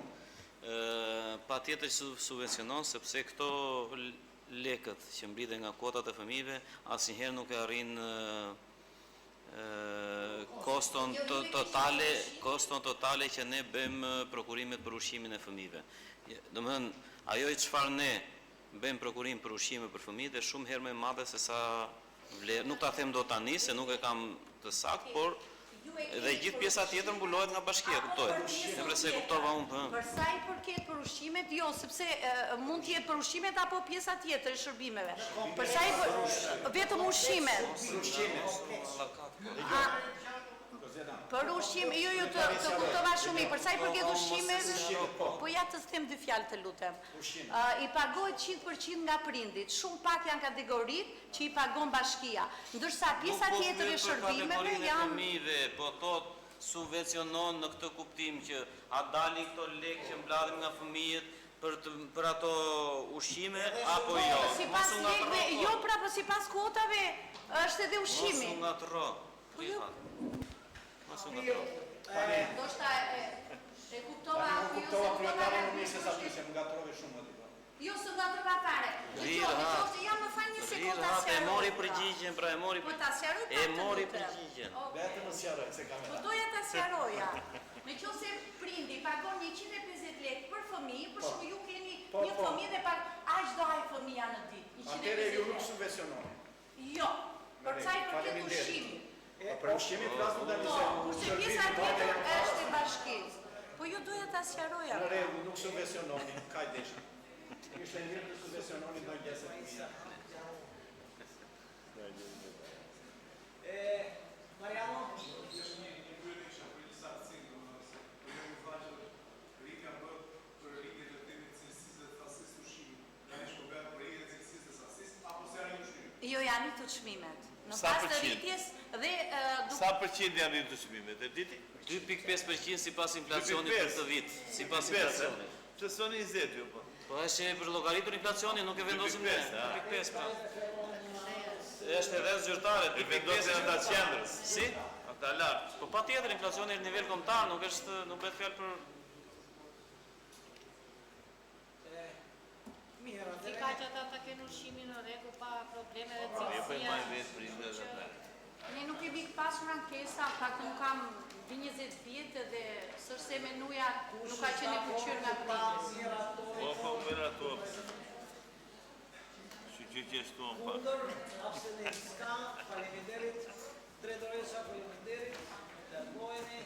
Pa tjetër që subvencionon, sepse këto lekët që mblidhen nga kotat e fëmijëve asnjëherë nuk e arrin koston totale që ne bëjmë prokurimet për ushqimin e fëmijëve. Domethënë, ajo çfarë ne bëjmë prokurim për ushqime për fëmijët është shumë herë më e madhe se sa vlerë. Nuk ta them dot tani se nuk e kam të saktë, por dhe gjithë pjesa tjetër mbulohet nga bashkia, kuptohet. Sepse kuptova unë. Për sa i përket për ushqimet, jo, sepse mund të jetë për ushqimet apo pjesa tjetër e shërbimeve. Për sa i vetëm ushqimet. Për ushqim, jo, të kuptova shumë mirë. Për sa i përket ushqimeve, po ja të them dy fjalë të lutem. I pagohet 100% nga prindit. Shumë pak janë kategoritë që i pagon bashkia. Ndërsa pjesa tjetër e shërbimeve janë po thot subvencionon në këtë kuptim që a dalin këto lekë që mbladhen nga fëmijët për ato ushqime apo jo. Sipas lekëve, jo, pra po sipas kuotave është edhe ushqimi. Mos u ngatro. Mos u ngatro. Ndoshta e kuptova kryetarin unë se sa ty se më ngatrove shumë aty. Jo, së ngatrova fare. Jam më fal një sekundë ta sqaroj. E mori përgjigjen, pra e mori. Po ta sqaroj. E mori përgjigjen. Vetëm më sqaroj se kam. Po doja ta sqaroja. Meqense prindi pagon 150 lekë për fëmijë, për shkak ju keni një fëmijë dhe aq do ai fëmia në ditë. Atëherë ju nuk subvenciononi. Jo, për sa i përket ushqimit. Për ushqimin flas ndonjëse. Kurse pjesa tjetër është e bashkisë. Po ju doja ta sqaroja. Në rregull, nuk subvenciononi, kaj desh. Ishte mirë të subvenciononi ndonjë gjese fëmijë. Mariano? Jo, janë rritur çmimet. Në pas të rritjes dhe sa përqind janë rritur çmimet, e diti? 2.5% sipas inflacionit për këtë vit, sipas inflacionit. Pse soni 20 ju po? Po është për llogaritur inflacionin, nuk e vendosim ne. 2.5 pra. Është edhe zyrtare, 2.5 ata qendrës. Si? Ata lart. Po patjetër inflacioni në nivel kombëtar, nuk bëhet fjalë për Si ka që ata ta kenë ushqimin në rregull pa probleme dhe cilësia. Ne nuk kemi pasur ankesa, pak nuk kam 20 vjetë dhe s'është se menuja nuk ka qenë e pëlqyer nga prindërit. Po bëra ato. Që shtu pa. Kundër, abstenim s'ka, faleminderit. Drejtoresha, faleminderit. Largoheni.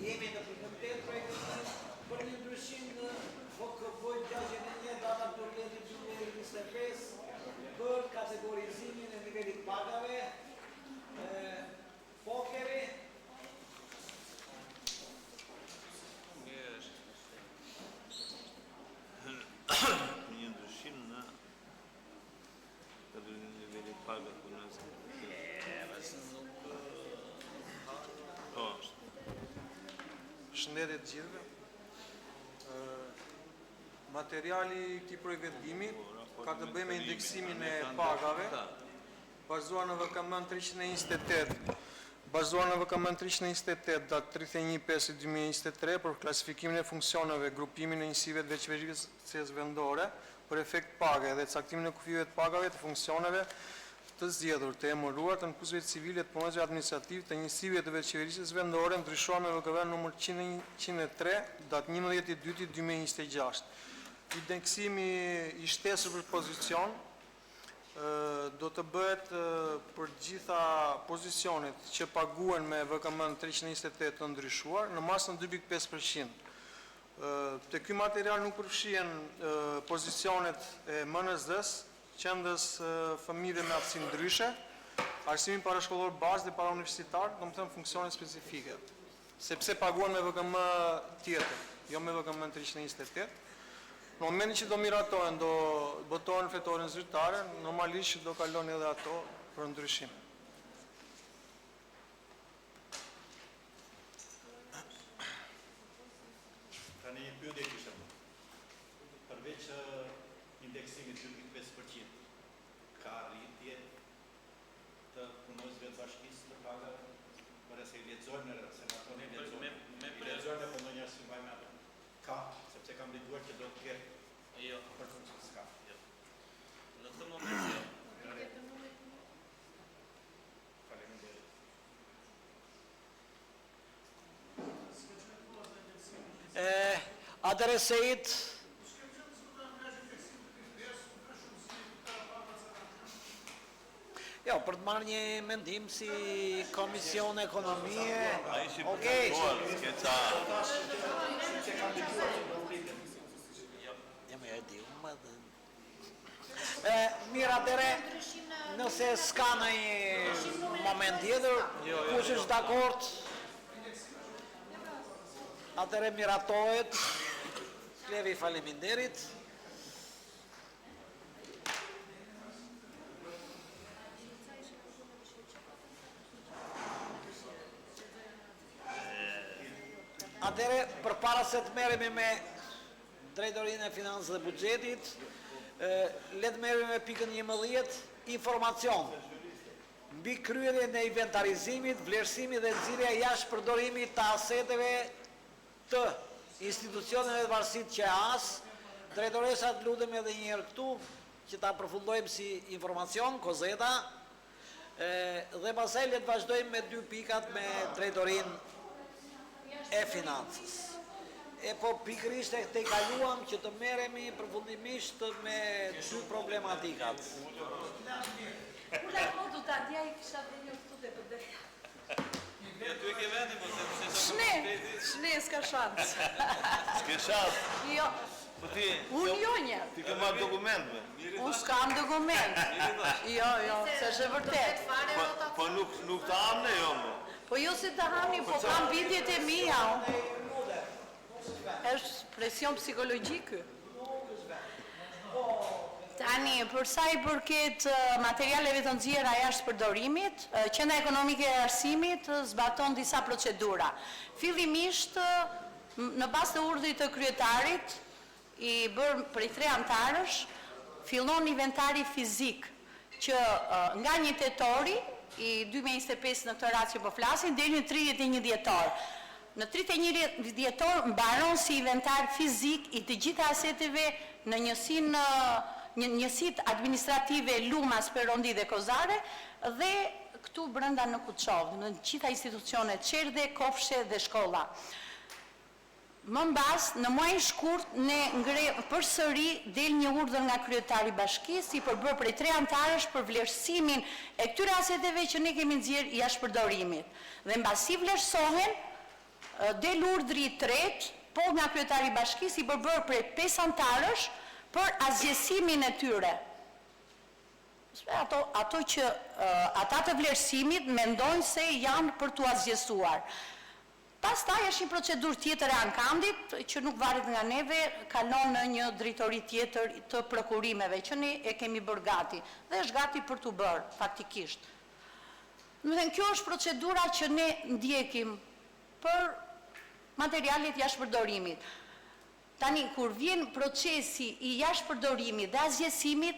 Jemi në prioritet projektit për një ndryshim në OKB 601 data 2025 për kategorizimin e nivelit pagave, pokeri, Një ndryshim në nivelit pagave për nëse. Shëndetje të gjithëve. Materiali i këtij projektimi ka të bëjë me indeksimin e pagave bazuar në VKM 328, datë 31/5/2023 për klasifikimin e funksioneve, grupimin e njësive të veçveçërisë vendore për efekt page dhe caktimin e kufive të pagave të funksioneve të zgjedhur të emëruar të nënkuesve civile të punësve administrativ të njësive të veçveçërisë vendore ndryshuar me VKV numër 103 datë 11/2/2026. Indeksimi i shtesur për pozicion do të bëhet për gjitha pozicionet që paguen me VKM 328 të ndryshuar në masën 2.5%. Të ky material nuk përfshihen pozicionet e MNZ-s, qendrës fëmijëve me aftësi ndryshe, arsimin parashkollor bazë dhe parauniversitar, domethënë funksione specifike, sepse paguan me VKM tjetër, jo me VKM 328. Në momentin që do miratohen, do botohen fetore zyrtare, normalisht do kalon edhe ato për ndryshim. Tani një pyetje kisha. Përveç indeksimit 2.5%, ka rritje të punësve të bashkisë të pagave, për se i lexojnë në senatorin e lexojnë për ndonjë arsye mbajmë atë. Ka, sepse kam lexuar që do të ketë për funksion s'ka. Në këtë moment jo. Faleminderit. Atëre Sejt, jo, për të marrë një mendim si Komision Ekonomie, okej. Mirë atëre, nëse s'ka në moment tjetër, kush është dakord, atëre miratohet, Klevi faleminderit. Atëre, përpara se të merremi me Drejtorinë e Financës dhe Buxhetit, le të merremi me pikën 11, informacion mbi kryerjen e inventarizimit, vlerësimit dhe nxirrja jashtë përdorimit të aseteve të institucioneve të varësit QEAS. Drejtoresa, të lutem edhe një herë këtu që ta përfundojmë si informacion, Kozeta, dhe pastaj le të vazhdojmë me 2 pikat me Drejtorinë e Financës. Po pikërisht e të kaluam që të merremi përfundimisht me 2 problematikat. Ula po du ta dja i kisha dhe një këtu dhe përdeja. Ja, tu e ke vendi, po se Shne, s'ka shansë. S'ke shansë? Jo. Po ti... Unë jo një. Ti ke marrë dokumentve? Unë s'kam dokument. Jo, se është e vërtet. Po nuk ta hamne jo më. Po jo se të hamni, po kam bindjet e mija. Është presion psikologjik ky. Tani, përsa i përket materialeve të nxjerra jashtë përdorimit, Qendra Ekonomike e Arsimit zbaton disa procedura. Fillimisht, në bazë të urdhrit të kryetarit, i bërë prej 3 antarësh, fillon inventari fizik, që nga 1 tetori, i 2025 në këtë rast që po flasin, deri në 31 dhjetor. Në 31 dhjetor mbaron si inventar fizik i të gjitha aseteve në njësit administrative Lumas, Perondi dhe Kozare dhe këtu brenda në Kuçovë, në gjitha institucionet qerdhe, kofshe dhe shkolla. Më mbas, në muajin shkurt, ne përsëri del një urdhër nga kryetari bashkisë i përbërë prej 3 antarësh për vlerësimin e këtyre aseteve që ne kemi nxjerrë jashtë përdorimit. Dhe mbasi vlerësohen, del urdhri i tretë, po nga kryetari bashkisë i përbërë prej 5 antarësh për azgjesimin e tyre. Ato që ata të vlerësimit mendojnë se janë për t'u azgjesuar. Pastaj është një procedurë tjetër e ankandit, që nuk varet nga neve, kalon në një drejtori tjetër të prokurimeve, që ne e kemi bërë gati, dhe është gati për t'u bërë, faktikisht. Kjo është procedura që ne ndjekim për materialet jashtë përdorimit. Tani, kur vjen procesi i jashtë përdorimit dhe azgjesimit,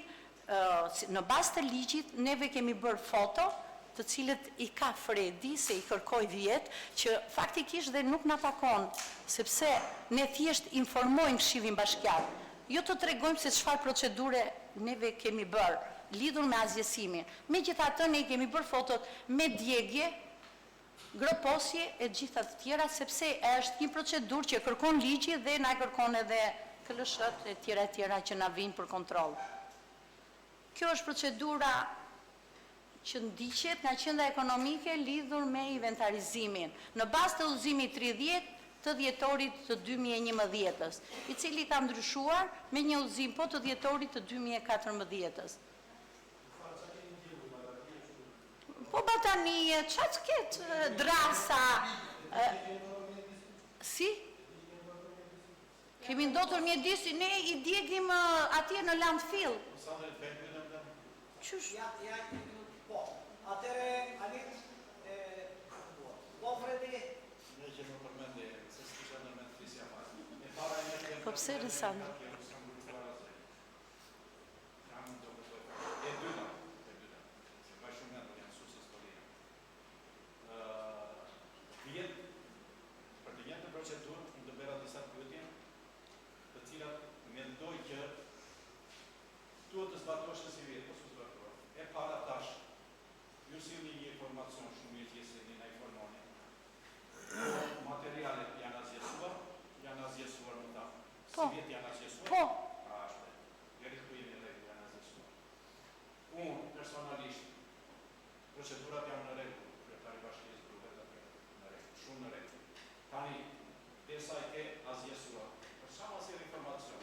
në bazë të ligjit, neve kemi bërë foto, të cilët i ka Fredi, se i kërkoj 10, që faktikisht dhe nuk në takon, sepse ne thjesht informojmë Këshillin Bashkiak. Jo të tregojmë se çfarë procedure neve kemi bërë, lidhur me azjesimin. Megjithatë ne kemi bërë fotot me djegje, groposje e gjitha të tjera, sepse është një procedurë që kërkon ligji dhe na kërkon edhe KLSH-t e tjera që na vinë për kontroll. Kjo është procedura që ndiqet nga qendra ekonomike lidhur me inventarizimin. Në bazë të udhëzimit 30 të dhjetorit të 2011-ës, i cili ka ndryshuar me një udhëzim po të dhjetorit të 2014-ës. Po batani, qatë ketë drasa, si? Kemi ndotur mjedisi, ne i djegim atje në landfill. Qysh? Po, atëre, Alit, po Fredi, po pse Rësandë? Për të njëjtën procedurë, unë të bëra disa pyetje, të cilat mendoj që duhet të zbatosh si vetë, ose zbatosh. E para tash, ju sillni një informacion shumë i thjeshtë që na informoni. Materialet janë azjesuar më ta. Po. Si vetë janë azjesuar? Po. Ashtu. Deri këtu jemi në rregull, janë azjesuar. Unë personalisht procedurat janë në rregull, kryetari i bashkisë duhet të ketë në rregull, shumë në rregull. Tani, derisa i ke azjesuar, për sa masë informacion,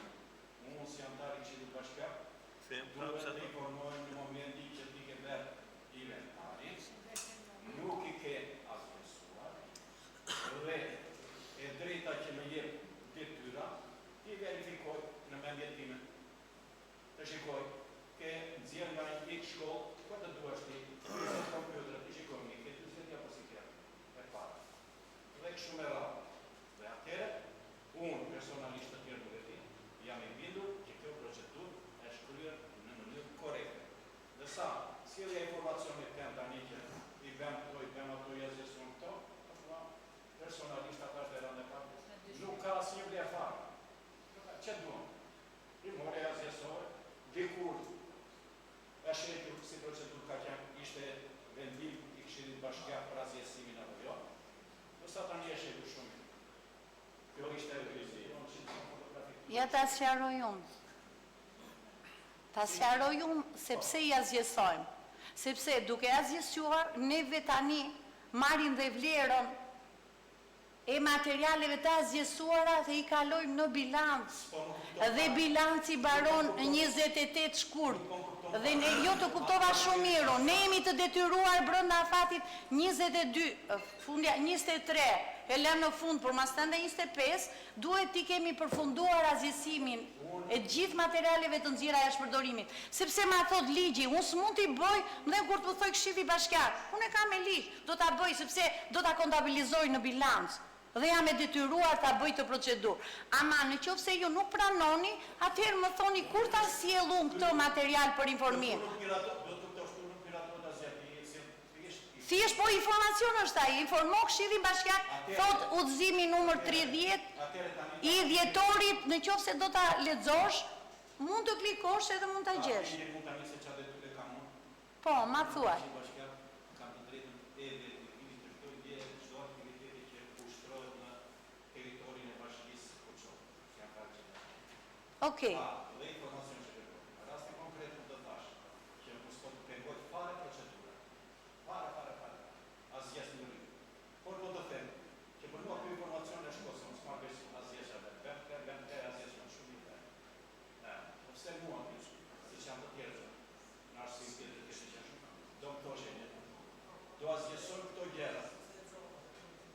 unë si antar i Këshillit Bashkiak, duhet të informojnë në momenti që ti ke bërë inventarin, nuk i ke azjesuar, dhe e drejta që më jep detyra, ti verifikoj në mendjen time, të shikoj, ke nxjerr nga një shkollë, ku të duash ti, kompjuter, ti shikoj një, ke 20 apo si ke, e para. Dhe kështu me radhë. Dhe atëherë, unë personalisht të tjerë duhet ti, jam i bindur që kjo procedurë e shkryer në mënyrë korrekte. Dhe sa, sjellja e informacionit tem tani që i bëm ato i azjesuar këto, personalisht ata është dhe pak, nuk ka asnjë vlerë fare. Që duam? I more azjesore, dikur e shetur si procedurë ka qenë ishte vendim i Këshillit Bashkiak për azjesimin apo jo. Sa tani e shetur shumë. Kjo ishte Ja ta sqaroj unë. Ta sqaroj unë sepse i azjesojmë. Sepse duke azjesuar, neve tani marrim dhe vlerën e materialeve të azjesuara dhe i kalojmë në bilanc. Dhe bilanci baron 28 shkurt. Dhe ne jo të kuptova shumë mirë, ne jemi të detyruar brenda afatit 22, fundja 23, e lënë në fund, por mas tënde 25, duhet ti kemi përfunduar azjesimin e gjithë materialeve të nxjerra jashtë përdorimit. Sepse ma thot ligji, unë s'mund t'i bëj, dhe kur të thoj Këshilli Bashkiak, unë e kam me ligj, do t'a bëj sepse do t'a kontabilizoj në bilanc. Dhe jam e detyruar ta bëj të procedurë. Ama në qoftë se ju nuk pranoni, atëherë më thoni kur ta sjell unë këtë material për informim. Thjesht po informacion është ai, informo Këshillin Bashkiak, thot udhëzimi numër 30 i dhjetorit, në qoftë se do ta lexosh, mund të klikosh edhe mund ta gjesh. Po, ma thuaj. Okej. Dhe informacion që kërkoj. Në rastin konkret më të thash që më s'po të pengoj fare procedura. Fare. Azjes në rritë. Por po të them që për mua kjo informacion e shkosë, më s'ma besu azjesave. Vemte azjesion shumë i të. Përse mua kështë, si që janë të tjerë zërë, në arsim tjetër të kështë që shumë. Do më thoshe një. Do azjeson këto gjera.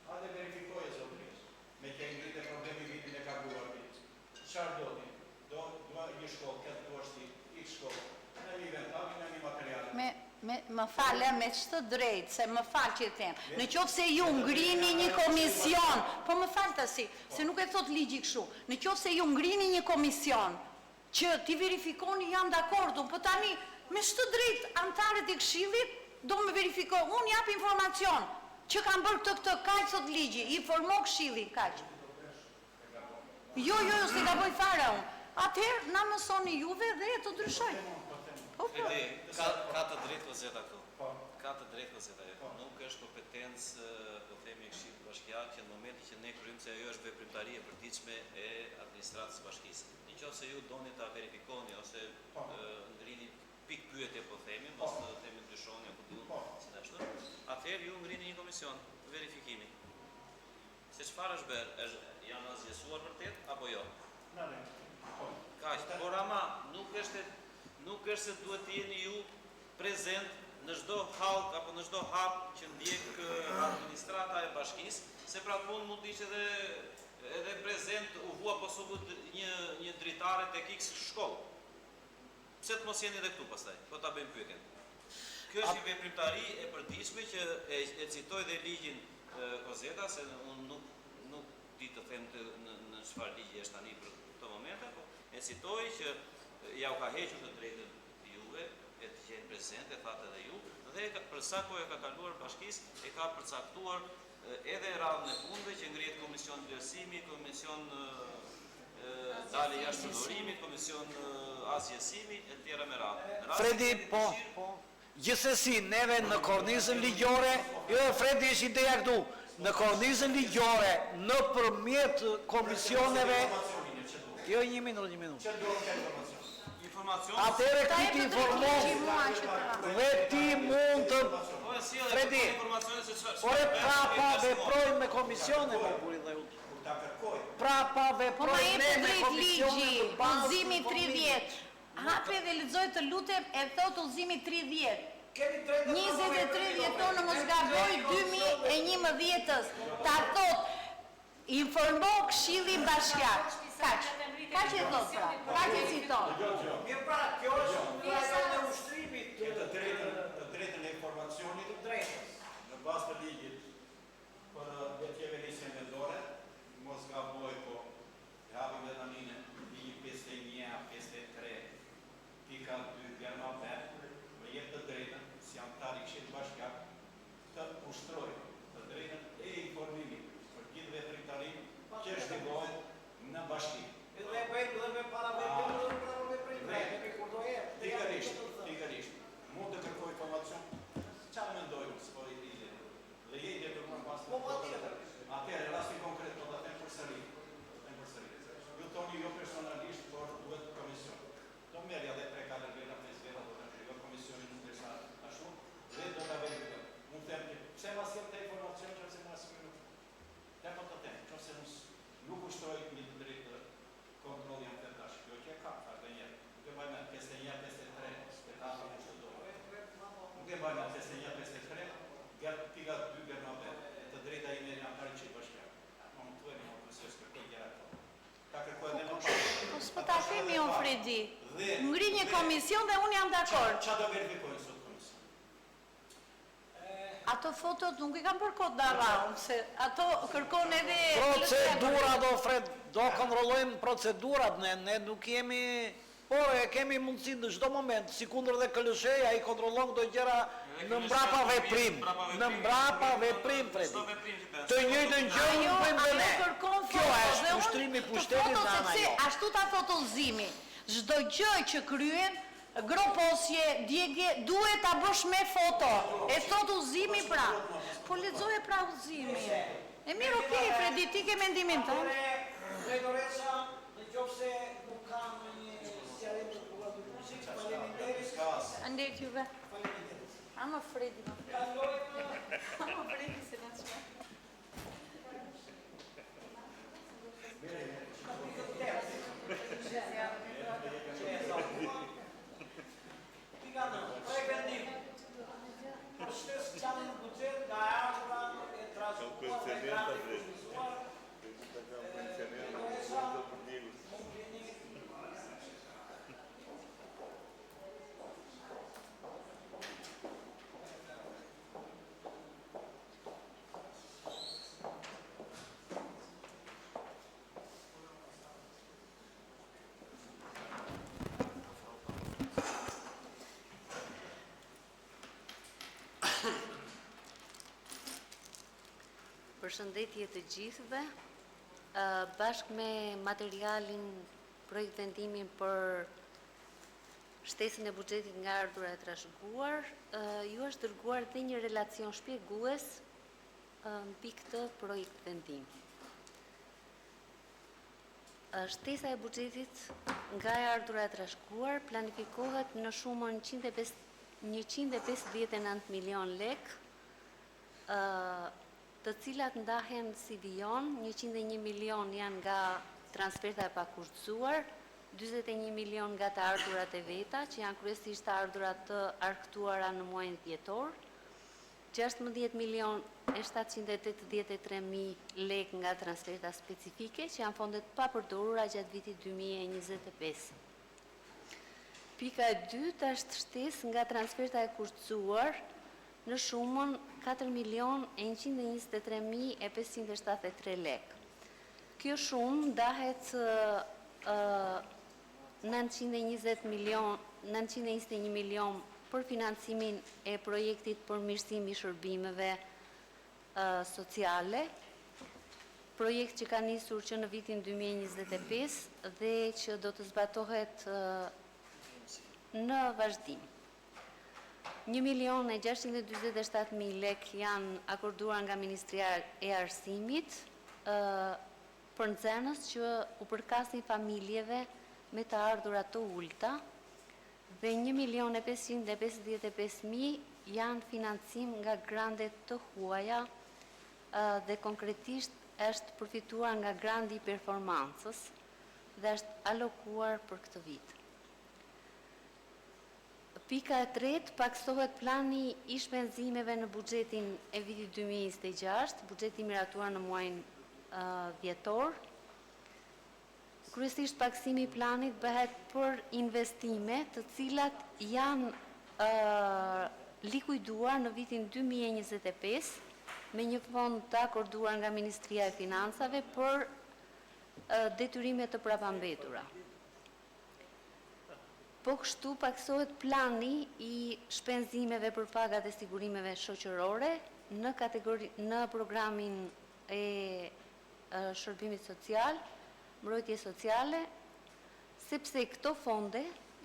Hajde verifikoje zotërisht. Me ke ngritë e problemi vitin e kaguar vitë. Qarë do ti? Do një shkollë, këtë do është i shkollë, në një inventari, në një materiale. Më falë, me qëtë drejtë, se më falë që e temë. Në qofë se ju ngrini një komision, po më falë të si, se nuk e thot ligji këshu, në qofë se ju ngrini një komision, që ti verifikoni jam dakord, po tani me çdo drejt antarët e këshillit do me verifikoj, unë jap informacion që kam bërë këtë, kaq sot ligji, informo këshilli, kaq. Jo, s'e gaboj fare unë. Atëherë na mësoni juve dhe të ndryshoj. Ka të drejtë vëzeta këtu. Ka të drejtë vëzeta. Nuk është kompetencë, po themi, këshillit bashkiak që në momentin që ne kryejmë se ajo është veprimtari e përditshme e administratës së bashkisë. Nëse ju doni ta verifikoni ose ngrini pikë pyetje po themi, mos të themi ndryshoni apo duhet si ashtu. Atëherë ju ngrini një komision verifikimi. Se çfarë është bërë? Janë asgjësuar vërtet apo jo? Kaq, por ama nuk është se duhet të jeni ju prezent në çdo hall apo në çdo hap që ndjek administrata e bashkisë, se pra punë mund të ishte edhe prezent u vua apo subut një dritare tek X shkollë. Pse të mos jeni edhe këtu pastaj, po ta bëjmë pyetjen. Kjo është një veprimtari e përditshme që e citoj dhe ligjin Kozeta, se unë nuk di të them në çfarë ligji është tani për këto momente, po e citoj që ja u ka hequr të drejtën juve e të qenë prezent, e thatë edhe ju, dhe për sa kohë ka kaluar bashkisë e ka përcaktuar edhe radhën e punëve që ngrihet komision vlerësimi, komision dalje jashtë përdorimit, komision asgjësimi e tjera me radhë. Fredi, po. Gjithsesi, neve në kornizën ligjore, jo, Fredi është ideja këtu, në kornizën ligjore, në përmjet komisioneve, jo, një minut. Atëre këti ti informon dhe ti mund të... Fredi, ore prapa veprojnë me komisione, me buri dhe utë. Prapa veprojnë me komisione të bazë... Udhëzimi 30. Hape dhe lexoj të lutem e thot udhëzimi 30. 20-30 tonë mos gaboj 2011-ës. Ta thot informo këshillin bashkiak. Kaq e thot pra. Kaq e citon. Mirë pra, kjo është praga e ushtrimit të drejtën e informacionit të drejtës. Në bazë të ligjit për qeverisjen vendore, mos gaboj, po japim dhe tani në ligji 51-53 pika 2 gjerma B, më jep të drejtën, si antar i këshillit bashkiak, të ushtroj të drejtën e informimit për gjithë veprimtarinë që zhvillohet në bashki. Edhe bëjmë dhe para veprimtarit, kur do jetë. Pikërisht. Mund të kërkoj informacion, çfarë mendoj unë, s'po i di. Dhe jeni të më pas. Po patjetër. Atëherë rasti konkret do ta them përsëri. Ju thoni jo personalisht, por duhet komision. Do merja dhe 3-4 veta, 5 veta, do të shkruaj komisionin në ndërsa ashtu, dhe do ta verifikoj. Mund të them që pse ma sjell të informacion që se mos më nuk. Të po të them, nëse nuk ushtroj një të drejtë kontrolli antartash, kjo që ka, atë një. Nuk e bajmë 51-53 spetata në çdo dorë. Nuk e bajmë 51-53, gjatë pika 2 gjerma B. Të drejta ime janë antarë që bashkiak. Mund të thuani më se kërkoj gjëra këto. Ta kërkoj edhe më pas. Po s'po ta themi on Fredi. Ngri një komision dhe unë jam dakord. Çfarë do verifikojnë sot komision? Ato fotot nuk i kam përkot dava, se ato kërkon edhe... Procedura do, Fred, do kontrollojmë procedurat, ne nuk jemi... Por e kemi mundësi në çdo moment, si kundër dhe KLSH-ja, ai kontrollon këto gjëra në mbrapa veprim. Në mbrapa veprim, Fredi. Të njëjtën gjë nuk bëjmë dhe ne. Kjo është ushtrimi i pushtetit në ana jo. Ashtu ta thot udhëzimi. Çdo gjë që kryen, groposje, djegje, duhet ta bësh me foto. E thot udhëzimi pra. Po lexoje pra udhëzimin. E mirë, okay, Fredi, ti ke mendimin tënd. Drejtoresa, nëse nuk kam Andet juve. Ama Fredi. Ama Fredi se na çfarë. Prevendim. Përshtes qanë në buxhet nga ardhura e transportuar dhe gratë Përshëndetje të gjithëve. Bashkë me materialin projekt vendimin për shtesën e buxhetit nga ardhura e trashëguar, ju është dërguar dhe një relacion shpjegues mbi këtë projekt vendim. Shtesa e buxhetit nga e ardhura e trashëguar planifikohet në shumën 159 milion lek, të cilat ndahen si vijon, 101 milion janë nga transferta e pakushtzuar, 41 milion nga të ardhurat e veta, që janë kryesisht të ardhurat të arktuara në muajin dhjetor, 16 milion e 783.000 lek nga transferta specifike, që janë fondet papërdorura gjatë vitit 2025. Pika e dytë është shtesë nga transferta e kushtzuar në shumën 4.123.573 lek. Kjo shumë ndahet 921 milion për financimin e projektit për mirësimi i shërbimeve sociale, projekt që ka nisur që në vitin 2025 dhe që do të zbatohet në vazhdim. 1.627.000 lek janë akorduar nga Ministria e Arsimit për nxënës që u përkasin familjeve me të ardhurat të ulta dhe 1.555.000 janë financim nga grandet të huaja dhe konkretisht është përfituar nga grandi i performancës dhe është alokuar për këtë vit. Pika e tretë, paksohet plani i shpenzimeve në buxhetin e vitit 2026, buxheti miratuar në muajin dhjetor. Kryesisht paksimi i planit bëhet për investime të cilat janë likuiduar në vitin 2025 me një fond të akorduar nga Ministria e Financave për detyrime të prapambetura. Po kështu paksohet plani i shpenzimeve për pagat e sigurimeve shoqërore në programin e shërbimit social, mbrojtje sociale, sepse këto fonde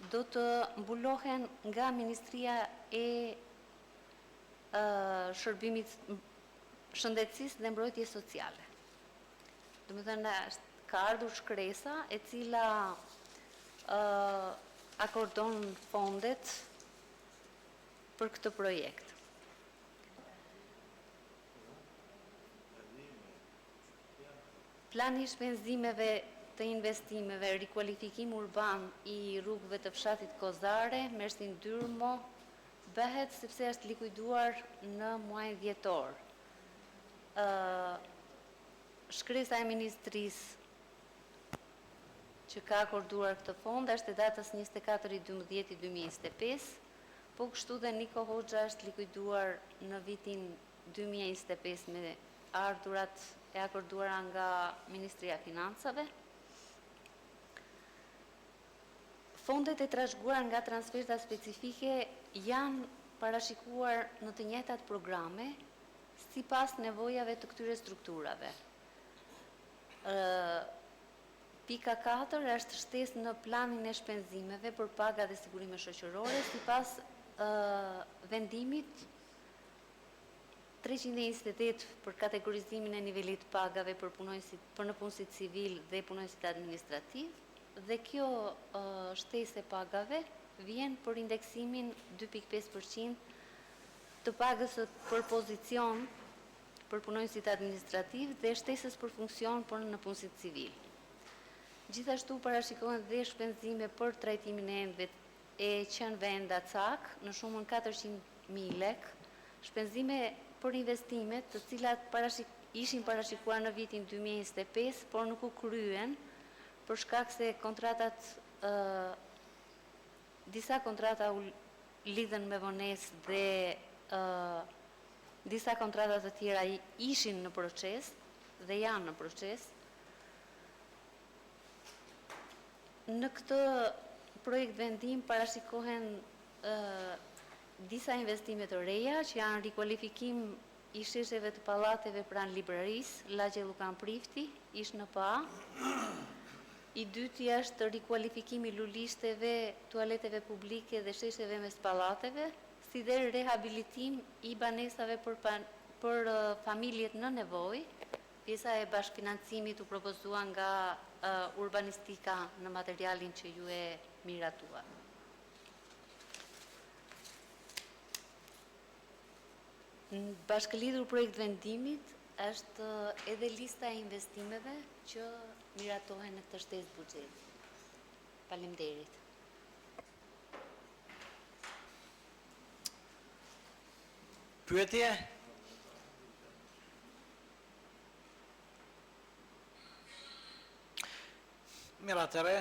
do të mbulohen nga Ministria e Shërbimit Shëndetësisë dhe Mbrojtjes Sociale. Domethënë ka ardhur shkresa e cila akordon fondet për këtë projekt. Plani i shpenzimeve të investimeve, rikualifikim urban i rrugëve të fshatit Kozare, Mersin Dyrmo, bëhet sepse është likuiduar në muajin dhjetor. Shkresa e Ministrisë që ka akorduar këtë fond është e datës 24/12/2025, po kështu dhe Niko Hoxha është likuiduar në vitin 2025 me ardhurat e akorduara nga Ministria e Financave. Fondet e trashëguara nga transferta specifike janë parashikuar në të njëjtat programe sipas nevojave të këtyre strukturave. Pika 4 është shtesë në planin e shpenzimeve për paga dhe sigurime shoqërore sipas vendimit 328 për kategorizimin e nivelit pagave për në punësit civil dhe punësit administrativ, dhe kjo shtesë e pagave vjen për indeksimin 2.5% të pagës për pozicion për punësit administrativ dhe shtesës për funksion për në punësit civil. Gjithashtu parashikohen dhe shpenzime për trajtimin e endëve e qenëve enda cak në shumën 400.000 lek, shpenzime për investimet të cilat ishin parashikuar në vitin 2025, por nuk u kryen për shkak se disa kontrata u lidhen me vonesë dhe disa kontrata të tjera ishin në proces dhe janë në proces. Në këtë projekt vendim parashikohen disa investime të reja që janë rikualifikim i shesheve të pallateve pranë librarisë, Lagje Llukan Prifti, ish në PA. I dyti është rikualifikimi lulishteve, tualeteve publike dhe shesheve mes pallateve, si dhe rehabilitim i banesave për familjet në nevojë. Pjesa e bashkëfinancimit u propozua nga urbanistika në materialin që ju e miratua. Në bashkëlidhur projekt vendimit është edhe lista e investimeve që miratohen në këtë shtesë buxheti. Faleminderit. Pyetje? Mirë atëre,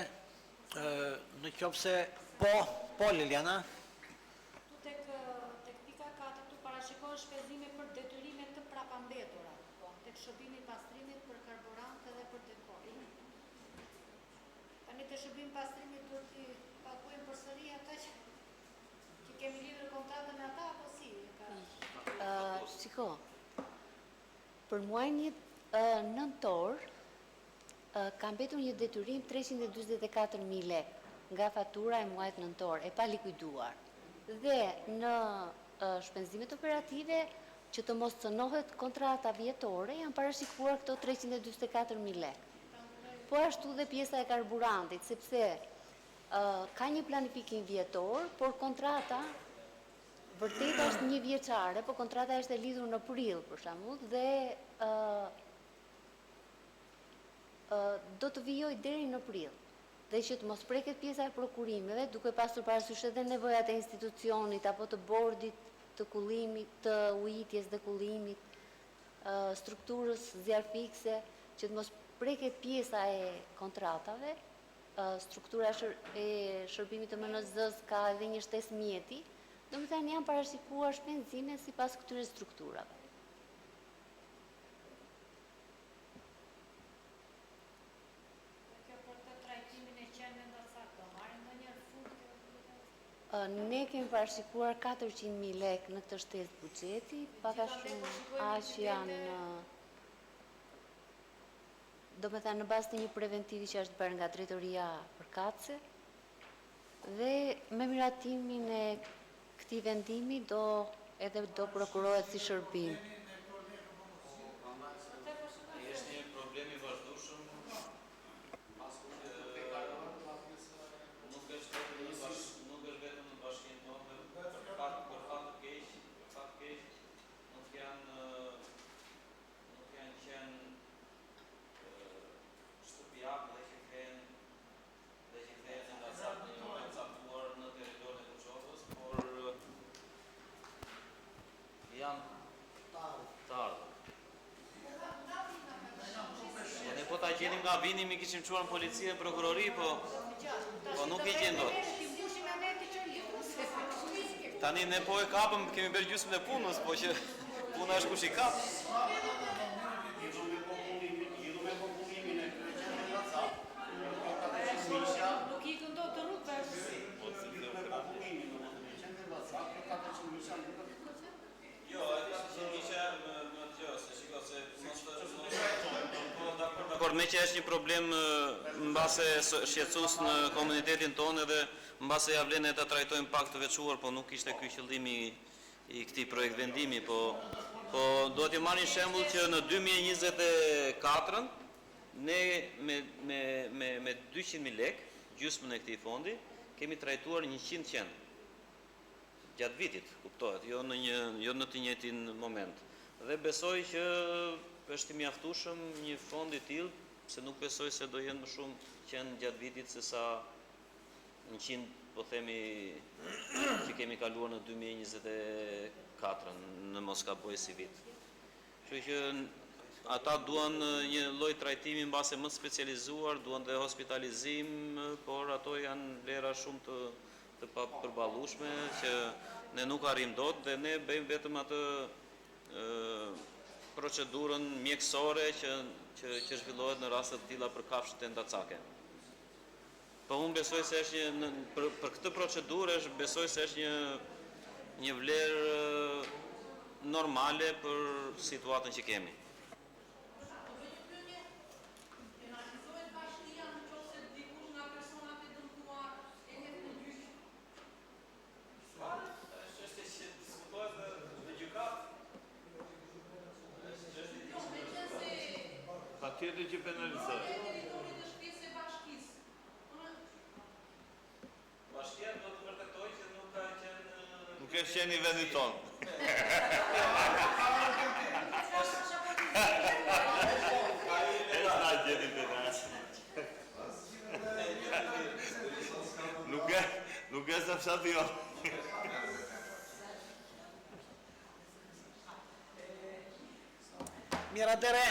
në qoftë se po Liliana? Tek pika 4 tu parashikohen shpenzime për detyrimet të prapambetura, tek shërbimi i pastrimit për karburant edhe për dekor. Tani te shërbimi i pastrimit duhet t'i paguajmë përsëri ata që kemi lidhur kontratën me ata apo si? Shiko, për muajin nëntor ka mbetur një detyrim 344.000 lek nga fatura e muajit nëntor, e pa likuiduar. Dhe në shpenzimet operative që të mos cënohet kontrata vjetore, janë parashikuar këto 344.000 lek. Po ashtu dhe pjesa e karburantit, sepse ka një planifikim vjetor, por kontrata vërtet është një vjeçare, po kontrata është e lidhur në prill, për shembull, dhe do të vijoj deri në prill. Dhe që të mos preket pjesa e prokurimeve, duke pasur parasysh edhe nevojat e institucionit apo të bordit të kullimit, të ujitjes dhe kullimit, strukturës zjarfikse, që të mos preket pjesa e kontratave, struktura e shërbimit të MNZ-s ka edhe një shtesë mjeti, domethënë janë parashikuar shpenzime sipas këtyre strukturave. Ne kemi parashikuar 400.000 lek në këtë shtesë buxheti, pak a shumë aq janë domethënë në bazë të një preventivi që është bërë nga drejtoria përkatëse, dhe me miratimin e këtij vendimi do prokurohet si shërbim. Është një problem i vazhdueshëm. Nuk është vetëm në bashkinë tonë, për fat të keq, nuk janë qenë shtëpiak dhe që kthehen nga caktuar në territorin e Kosovës, por janë të ardhur. Ne po ta gjenim nga vini, mi kishim quar në policie, prokurori, po nuk i gjen dot. Tani ne po e kapëm, kemi bërë gjysmën e punës, po që puna është kush i kap. Nuk i këndo të rrugë. Jo, Por me që është një problem mbase shqetësues në komunitetin tonë dhe mbase ja vlen ta trajtojmë pak të veçuar, po nuk ishte ky qëllimi i këtij projekt vendimi, po do t'ju marrin shembull që në 2024 ne me 200.000 lek, gjysmën e këtij fondi, kemi trajtuar 100 qenë gjatë vitit, kuptohet, jo në të njëjtin moment. Dhe besoj që është i mjaftueshëm një fond i tillë, se nuk besoj se do jenë më shumë qenë gjatë vitit se sa 100, po themi, që kemi kaluar në 2024, në mos gaboj si vit. Kështu që ata duan një lloj trajtimi mbase më specializuar, duan dhe hospitalizim, por ato janë vlera shumë të papërballueshme që ne nuk arrim dot dhe ne bëjmë vetëm atë procedurën mjekësore që zhvillohet në raste të tilla për kafshët e ndacake. Po unë besoj se është për këtë procedurë besoj se është një vlerë normale për situatën që kemi. Patjetër që penalizohet. Bashkia do të vërtetoj që nuk ka qenë... Nuk është qenë i vendit tonë. Nuk është në fshatë jo. Mirë atëre,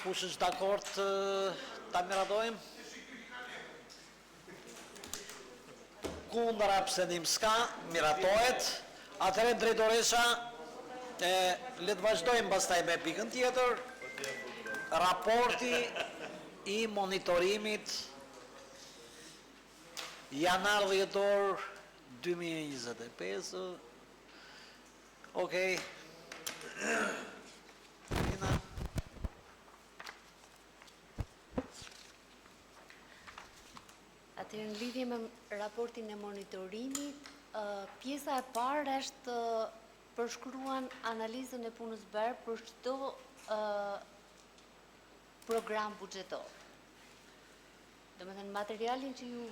kush është dakord ta miradojmë? Kundër abstenim s'ka, miratohet. Atëre drejtoresha, le të vazhdojmë pastaj me pikën tjetër, raporti i monitorimit janar-dhjetor 2025. Okej. Atëherë, në lidhje me raportin e monitorimit, pjesa e parë është përshkruan analizën e punës bërë për çdo program buxhetor. Domethënë, materialin që ju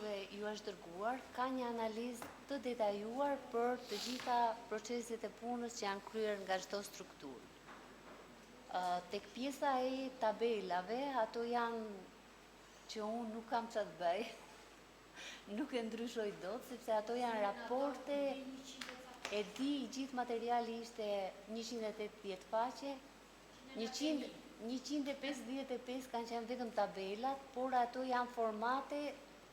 është dërguar ka një analizë të detajuar për të gjitha proceset e punës që janë kryer nga çdo strukturë. Tek pjesa e tabelave, ato janë që unë nuk kam çfarë të bëj, nuk e ndryshoj dot, sepse ato janë raporte, e di gjithë materiali ishte 180 faqe, 155 kanë qenë vetëm tabelat, por ato janë formate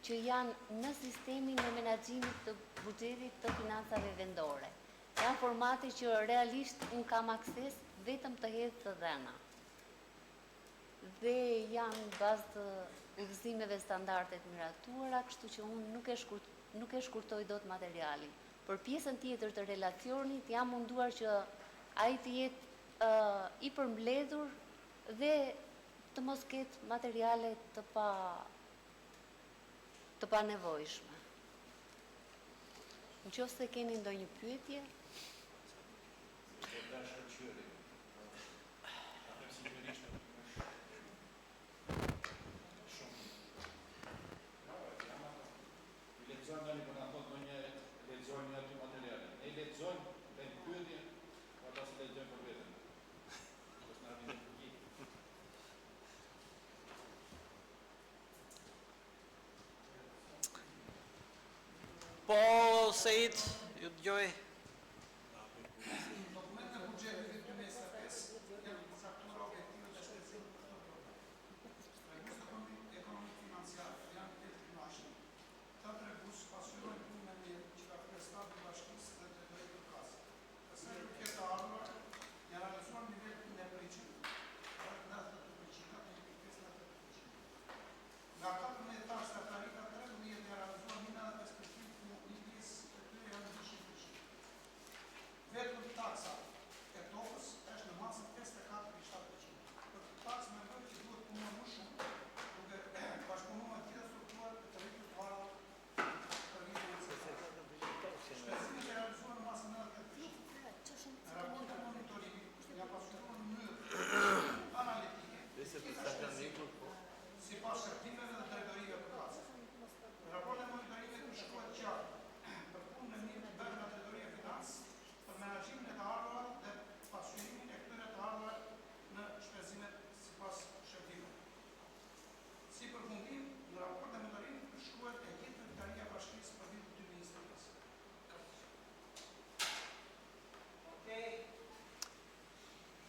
që janë në sistemin e menaxhimit të buxhetit të financave vendore. Janë formate që realisht unë kam akses vetëm të hedh të dhëna. Dhe janë bazë të udhëzimeve standarde të miratuara, kështu që unë nuk e shkurtoj dot materialin. Për pjesën tjetër të relacionit jam munduar që ai të jetë i përmbledhur dhe të mos ketë materiale të panevojshme. Nëse keni ndonjë pyetje, po, Sejt, ju dëgjoj.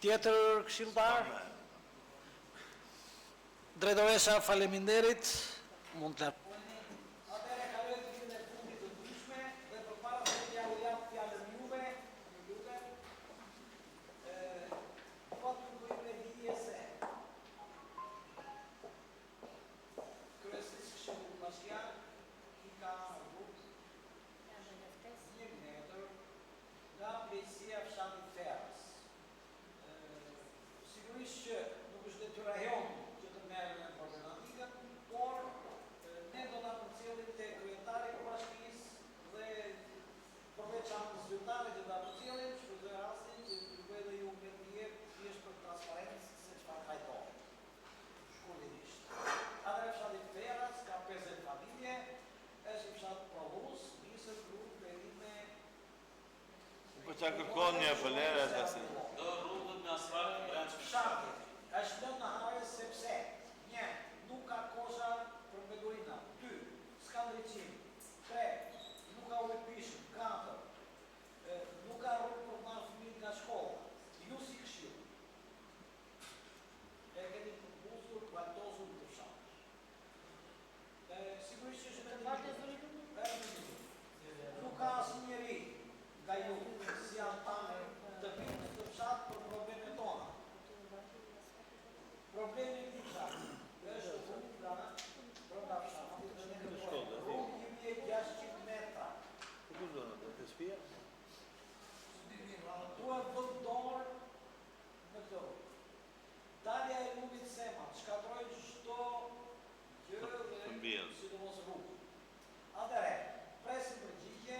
Tjetër këshilltar? Drejtoresha, faleminderit. Mund të atëherë kaloj ditën e fundit të ndryshme dhe përpara se t'ja u jap fjalën juve, po të bëjmë dije se kryesisht Këshilli Bashkiak i ka rrugë 1 metër nga Sa kërkon një pëllere të si? Do rrugët me asfalt brenda fshatit. Është lënë në hare sepse, një, nuk ka koza për mbedurina, 2, s'ka ndryqim, 3, nuk ka ujpishëm, 4, nuk ka rrugë për marrë fëmijët nga shkolla, ju si këshill. E keni përbuzur, valtozur të fshatës. Sigurisht që nuk ka asë njeri nga ju si antane të vitë të fshatë për probleme tona. Problemi i fshatit është rruga brenda fshatit. Rrugë i bie 600 metra. Ku zona do të spija? Duhet vënd dorë në këtë rrugë. Dalja e lumit Semat shkatroi çdo gjë dhe sidomos rrugë. Atëherë, presim përgjigje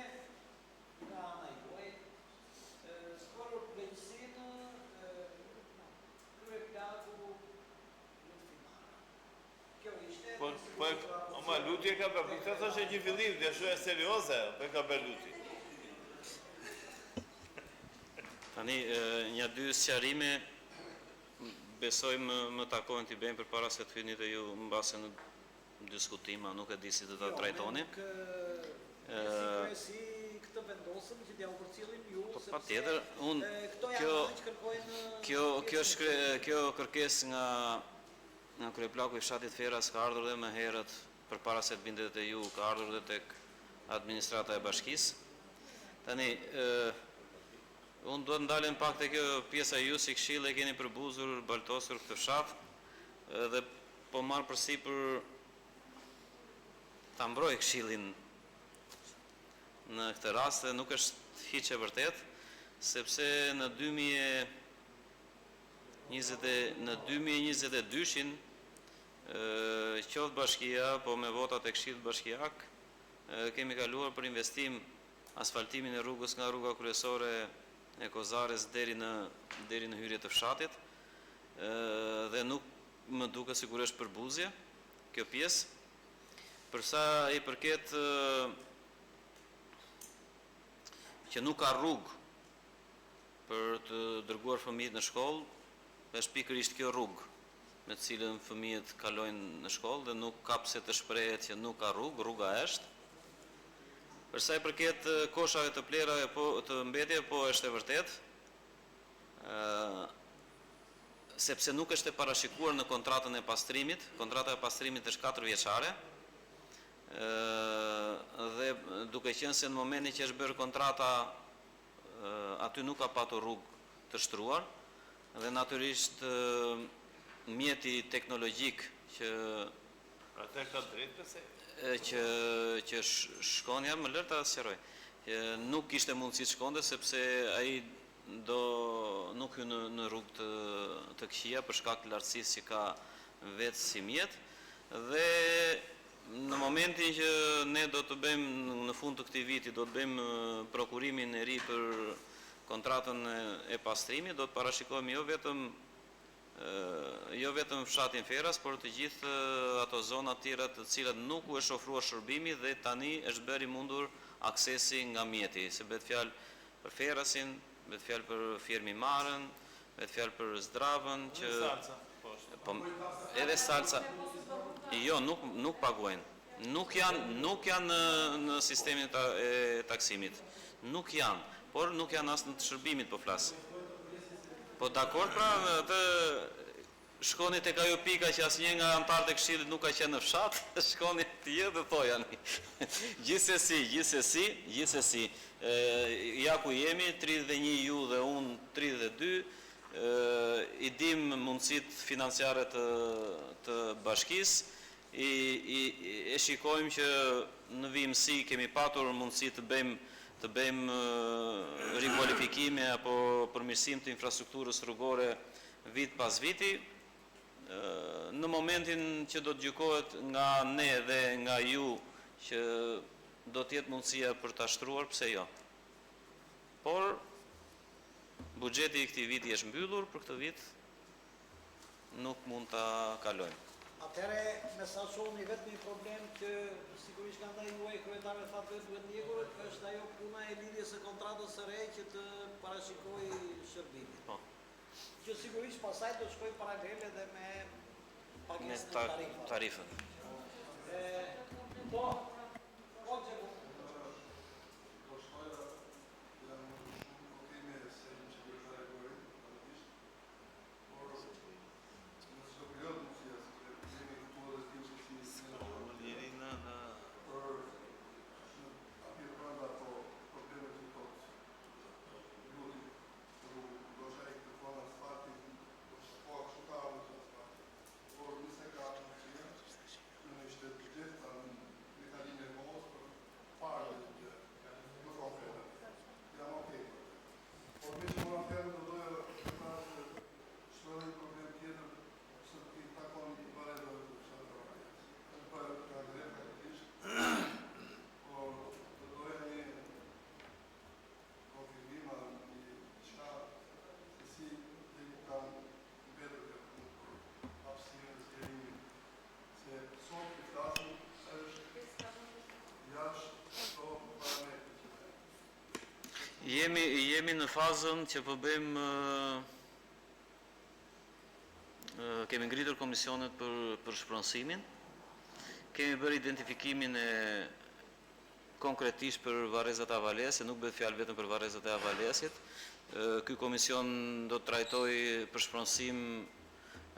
nga ana juaj për plotësinë kryeplagu Lutfimara. Kjo ishte... Po ma lutje ka bërë, këtë thoshe një fillim, dhe shu e serioze, për ka bërë lutje. Tani, një dy sqarime, besoj më takojnë t'i bëjmë për para se të hyni të ju në base në diskutima, nuk e di si të ta trajtoni. Si këtë vendosëm që t'ja u përcillim ju, Pa tjetër, kjo kërkes nga kryeplaku i fshatit Feras ka ardhur dhe më herët për para se të bindet të ju, ka ardhur dhe tek administrata e bashkisë. Tani, unë do të ndalem pak të kjo pjesa ju si këshill e keni përbuzur, baltosur këtë fshat, dhe po marë përsipër ta mbroj këshillin në këtë rast, dhe nuk është hiq e vërtet, sepse në 2022-shin, qoftë bashkia, po me votat e këshillit bashkiak, kemi kaluar për investim asfaltimin e rrugës nga rruga kryesore e Kozares deri në hyrje të fshatit, dhe nuk më duke sigurisht përbuzje kjo pjesë. Përsa i përket që nuk ka rrugë për të dërguar fëmijët në shkollë, është pikërisht kjo rrugë me të cilën fëmijët kalojnë në shkollë dhe nuk ka pse të shprehet që nuk ka rrugë, rruga është. Përsa i përket koshave të plerave të mbetje, po është e vërtet, sepse nuk është e parashikuar në kontratën e pastrimit. Kontrata e pastrimit është 4 vjeçare, dhe duke qenë se në momentin që është bërë kontrata, aty nuk ka patur rrugë të shtruar, dhe natyrisht mjeti teknologjik që Ate ka drejt pëse? Që shkon, ja më lërë ta sqaroj, nuk ishte mundësi të shkonde, sepse ai nuk hy në rrugë të këqija për shkak të lartësisë që ka vetë si mjet, dhe në momentin që ne do të bëjmë në fund të këtij viti, do të bëjmë prokurimin e ri për kontratën e pastrimit, do të parashikojmë jo vetëm fshatin Feras, por të gjithë ato zona tjera të cilat nuk u është ofruar shërbimi dhe tani është bërë i mundur aksesi nga mjeti, se bëhet fjalë për Ferasin, bëhet fjalë për Fjermimarën, bëhet fjalë për Zdravën, që edhe Salca. Jo, nuk paguajnë. Nuk janë në sistemin e taksimit. Nuk janë, por nuk janë as në të shërbimit po flas. Po dakord, pra, atë shkoni tek ajo pika që asnjë nga anëtarët e këshillit nuk ka qenë në fshat, shkoni atje dhe thojani. Gjithsesi, ja ku jemi, 31 ju dhe unë 32, i dim mundësitë financiare të bashkisë, e shikojmë që në vimësi kemi patur mundësi të bëjmë rikualifikime apo përmirësim të infrastrukturës rrugore vit pas viti. Në momentin që do të gjykohet nga ne dhe nga ju që do të jetë mundësia për ta shtruar, pse jo. Por buxheti i këtij viti është mbyllur, për këtë vit nuk mund ta kalojmë. Atëre, me sa shohni vetëm një problem që sigurisht ka ndaj juaj kryetarëve thatë duhet ndjekur, është ajo puna e lidhjes së kontratës së re që të parashikojë shërbimin. Po. Që sigurisht pasaj do shkoj paralele dhe me pagesën e tarifën. Po, Jemi në fazën që po bëjmë kemi ngritur komisionet për shpronësimin. Kemi bërë identifikimin e konkretisht për varrezat e Avalesit, nuk bëhet fjalë vetëm për varrezat e Avalesit. Ky komision do të trajtojë për shpronësim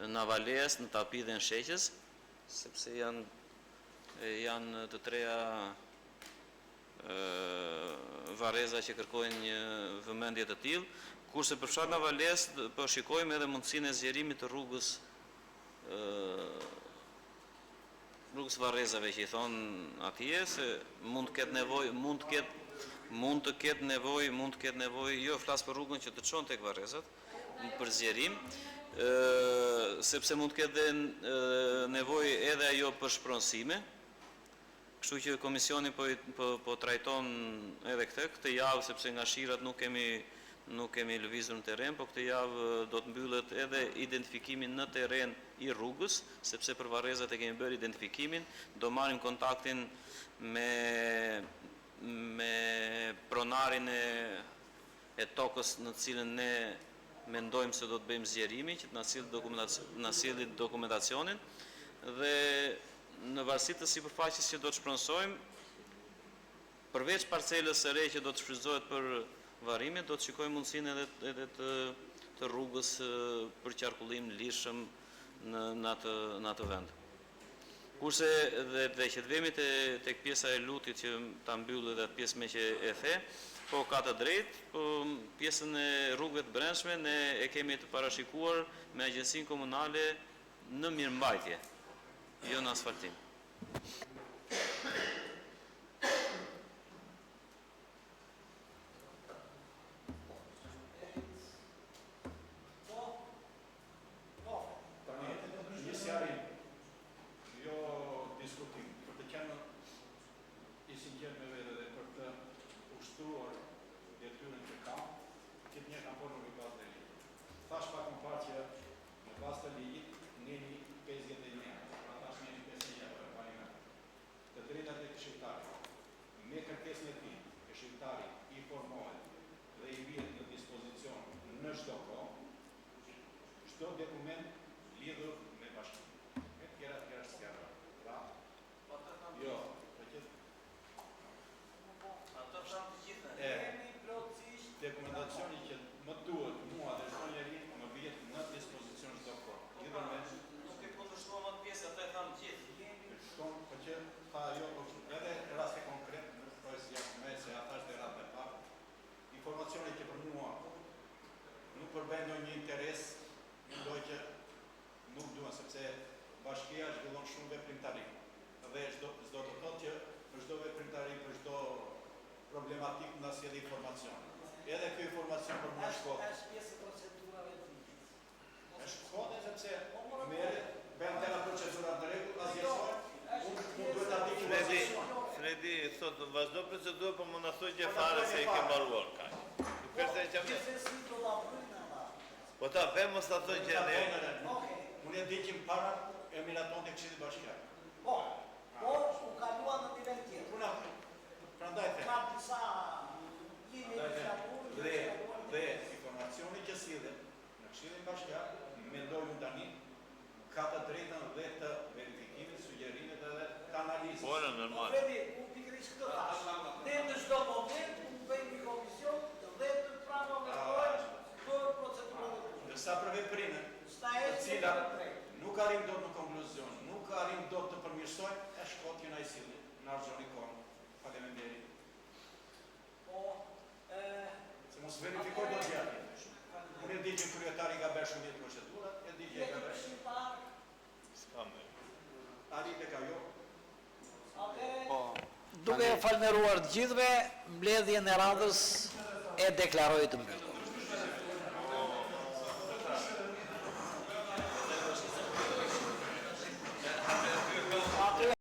në Avales, në Tapi dhe në Sheqës, sepse janë të treja varreza që kërkojnë një vëmendje të tillë, kurse për fshatin Avales po shikojmë edhe mundësinë e zgjerimit të rrugës varrezave që i thon atje, se mund të ketë nevojë, jo flas për rrugën që të çon tek varrezat, për zgjerim, sepse mund të ketë nevojë edhe ajo për shpronësime. Kështu që komisioni po trajton edhe këtë javë, sepse nga shirat nuk kemi lëvizur në terren, po këtë javë do të mbyllet edhe identifikimin në terren i rrugës, sepse për varrezat e kemi bërë identifikimin, do marrim kontaktin me pronarin e tokës në cilën ne mendojmë se do të bëjmë zgjerimin, që të na sjellë dokumentacionin dhe në varësi të sipërfaqes që do të shpronësojmë, përveç parcelës së re që do të shfrytëzohet për varrimin, do të shikojmë mundësinë edhe të rrugës për qarkullim lirshëm në atë vend. Kurse dhe që të vemi tek pjesa e lutit që ta mbyllë edhe atë pjesë me që e the, po ka të drejtë, po pjesën e rrugëve të brendshme ne e kemi të parashikuar me agjencinë komunale në mirëmbajtje, jo në asfaltim. Vazhdo procedurë, po më në thoi që fare se i ke mbaruar kaq. Po ta bëjmë mos ta thoi që ne. Unë e di që para e miraton të Këshilli Bashkiak. Po, u kalua në nivel tjetër. Prandaj them. Ka disa linje Dhe informacioni që sillen në Këshillin Bashkiak, mendoj unë tani, ka të drejtën dhe të verifikimit, sugjerimit edhe të analizës. Po, normal. Vedi, unë pikërisht këtë thash. Ne në çdo moment u bëjmë një komision dhe të pranove për procedurën. Ndërsa për veprimet, të cilat nuk arrim dot në konkluzion, nuk arrim dot të përmirësojnë, e shkotjen ai silli, në argjoni kohën. Faleminderit. Po, se mos verifikoj do t'jati. Unë e di që kryetari ka bërë shumë jetë procedurat, e di që e ka bërë. S'kam me. Ari dhe ka jo. Duke falënderuar të gjithëve, mbledhjen e radhës e deklaroj të mbyllur.